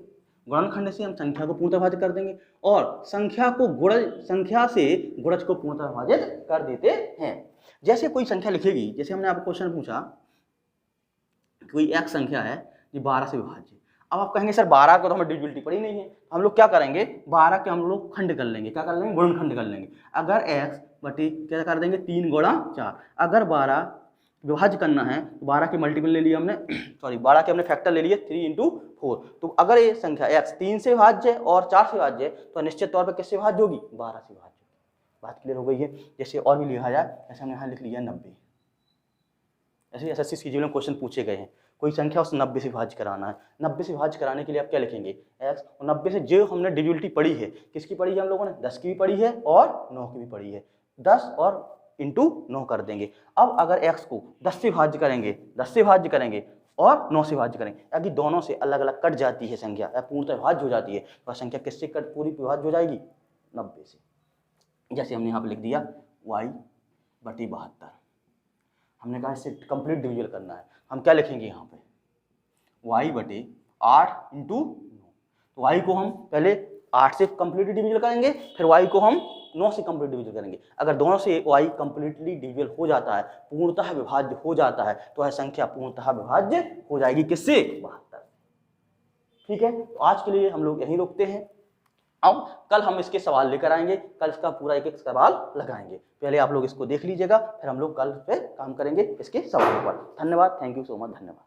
गुणनखंड से हम संख्या को पूर्णतः विभाजित कर देंगे और संख्या को गुणज, संख्या से गुणज को पूर्णतः विभाजित कर देते हैं। जैसे कोई संख्या लिखेगी, जैसे हमने आपको क्वेश्चन पूछा कोई एक संख्या है ये 12 से विभाज्य। अब आप कहेंगे सर 12 को तो हमें डिविजिबिलिटी पड़ी नहीं है, हम लोग क्या करेंगे? 12 के हम लोग खंड कर लेंगे, क्या कर लेंगे? गुणनखंड कर लेंगे। अगर x बटे क्या कर देंगे? 3 गुणा 4। अगर 12 विभाज्य करना है तो 12 के मल्टीपल ले लिए हमने, सॉरी 12 के हमने फैक्टर ले लिए 3 इंटू 4। तो अगर ये संख्या x 3 से विभाज्य और 4 से विभाज्य है तो निश्चित तौर पर किससे विभाज्य होगी? 12 से विभाज्य। बात क्लियर हो गई है। जैसे और भी लिखा जाए, जैसे हमने यहाँ लिख लिया 90। ऐसे एसएससी सीजीएल में क्वेश्चन पूछे गए हैं, कोई संख्या उस 90 से विभाज्य कराना है। 90 से विभाज्य कराने के लिए आप क्या लिखेंगे? x, और 90 से जो हमने डिविजिबिलिटी पढ़ी है, किसकी पढ़ी है हम लोगों ने? 10 की भी पढ़ी है और 9 की भी पढ़ी है। 10 और इंटू 9 कर देंगे। अब अगर x को 10 से विभाज्य करेंगे, 10 से विभाज्य करेंगे और 9 से विभाज्य करेंगे, यदि दोनों से अलग अलग कट जाती है संख्या या पूर्णतः विभाज्य हो जाती है तो संख्या किससे कट पूरी विभाज्य हो जाएगी? 90 से। जैसे हमने यहाँ पे लिख दिया y बटी 72। हमने कहा इससे कंप्लीट डिविजन करना है, हम क्या लिखेंगे यहाँ पे? y बटे 8 इंटू 9। तो y को हम पहले 8 से कंप्लीट डिविजन करेंगे, फिर y को हम 9 से कंप्लीट डिविजन करेंगे। अगर दोनों से y कंप्लीटली डिविजन हो जाता है, पूर्णतः विभाज्य हो जाता है, तो वह संख्या पूर्णतः विभाज्य हो जाएगी किससे? 72। ठीक है, तो आज के लिए हम लोग यहीं रोकते हैं। अब कल हम इसके सवाल लेकर आएंगे, कल इसका पूरा एक एक सवाल लगाएंगे। पहले आप लोग इसको देख लीजिएगा, फिर हम लोग कल पे काम करेंगे इसके सवालों पर। धन्यवाद, थैंक यू सो मच, धन्यवाद।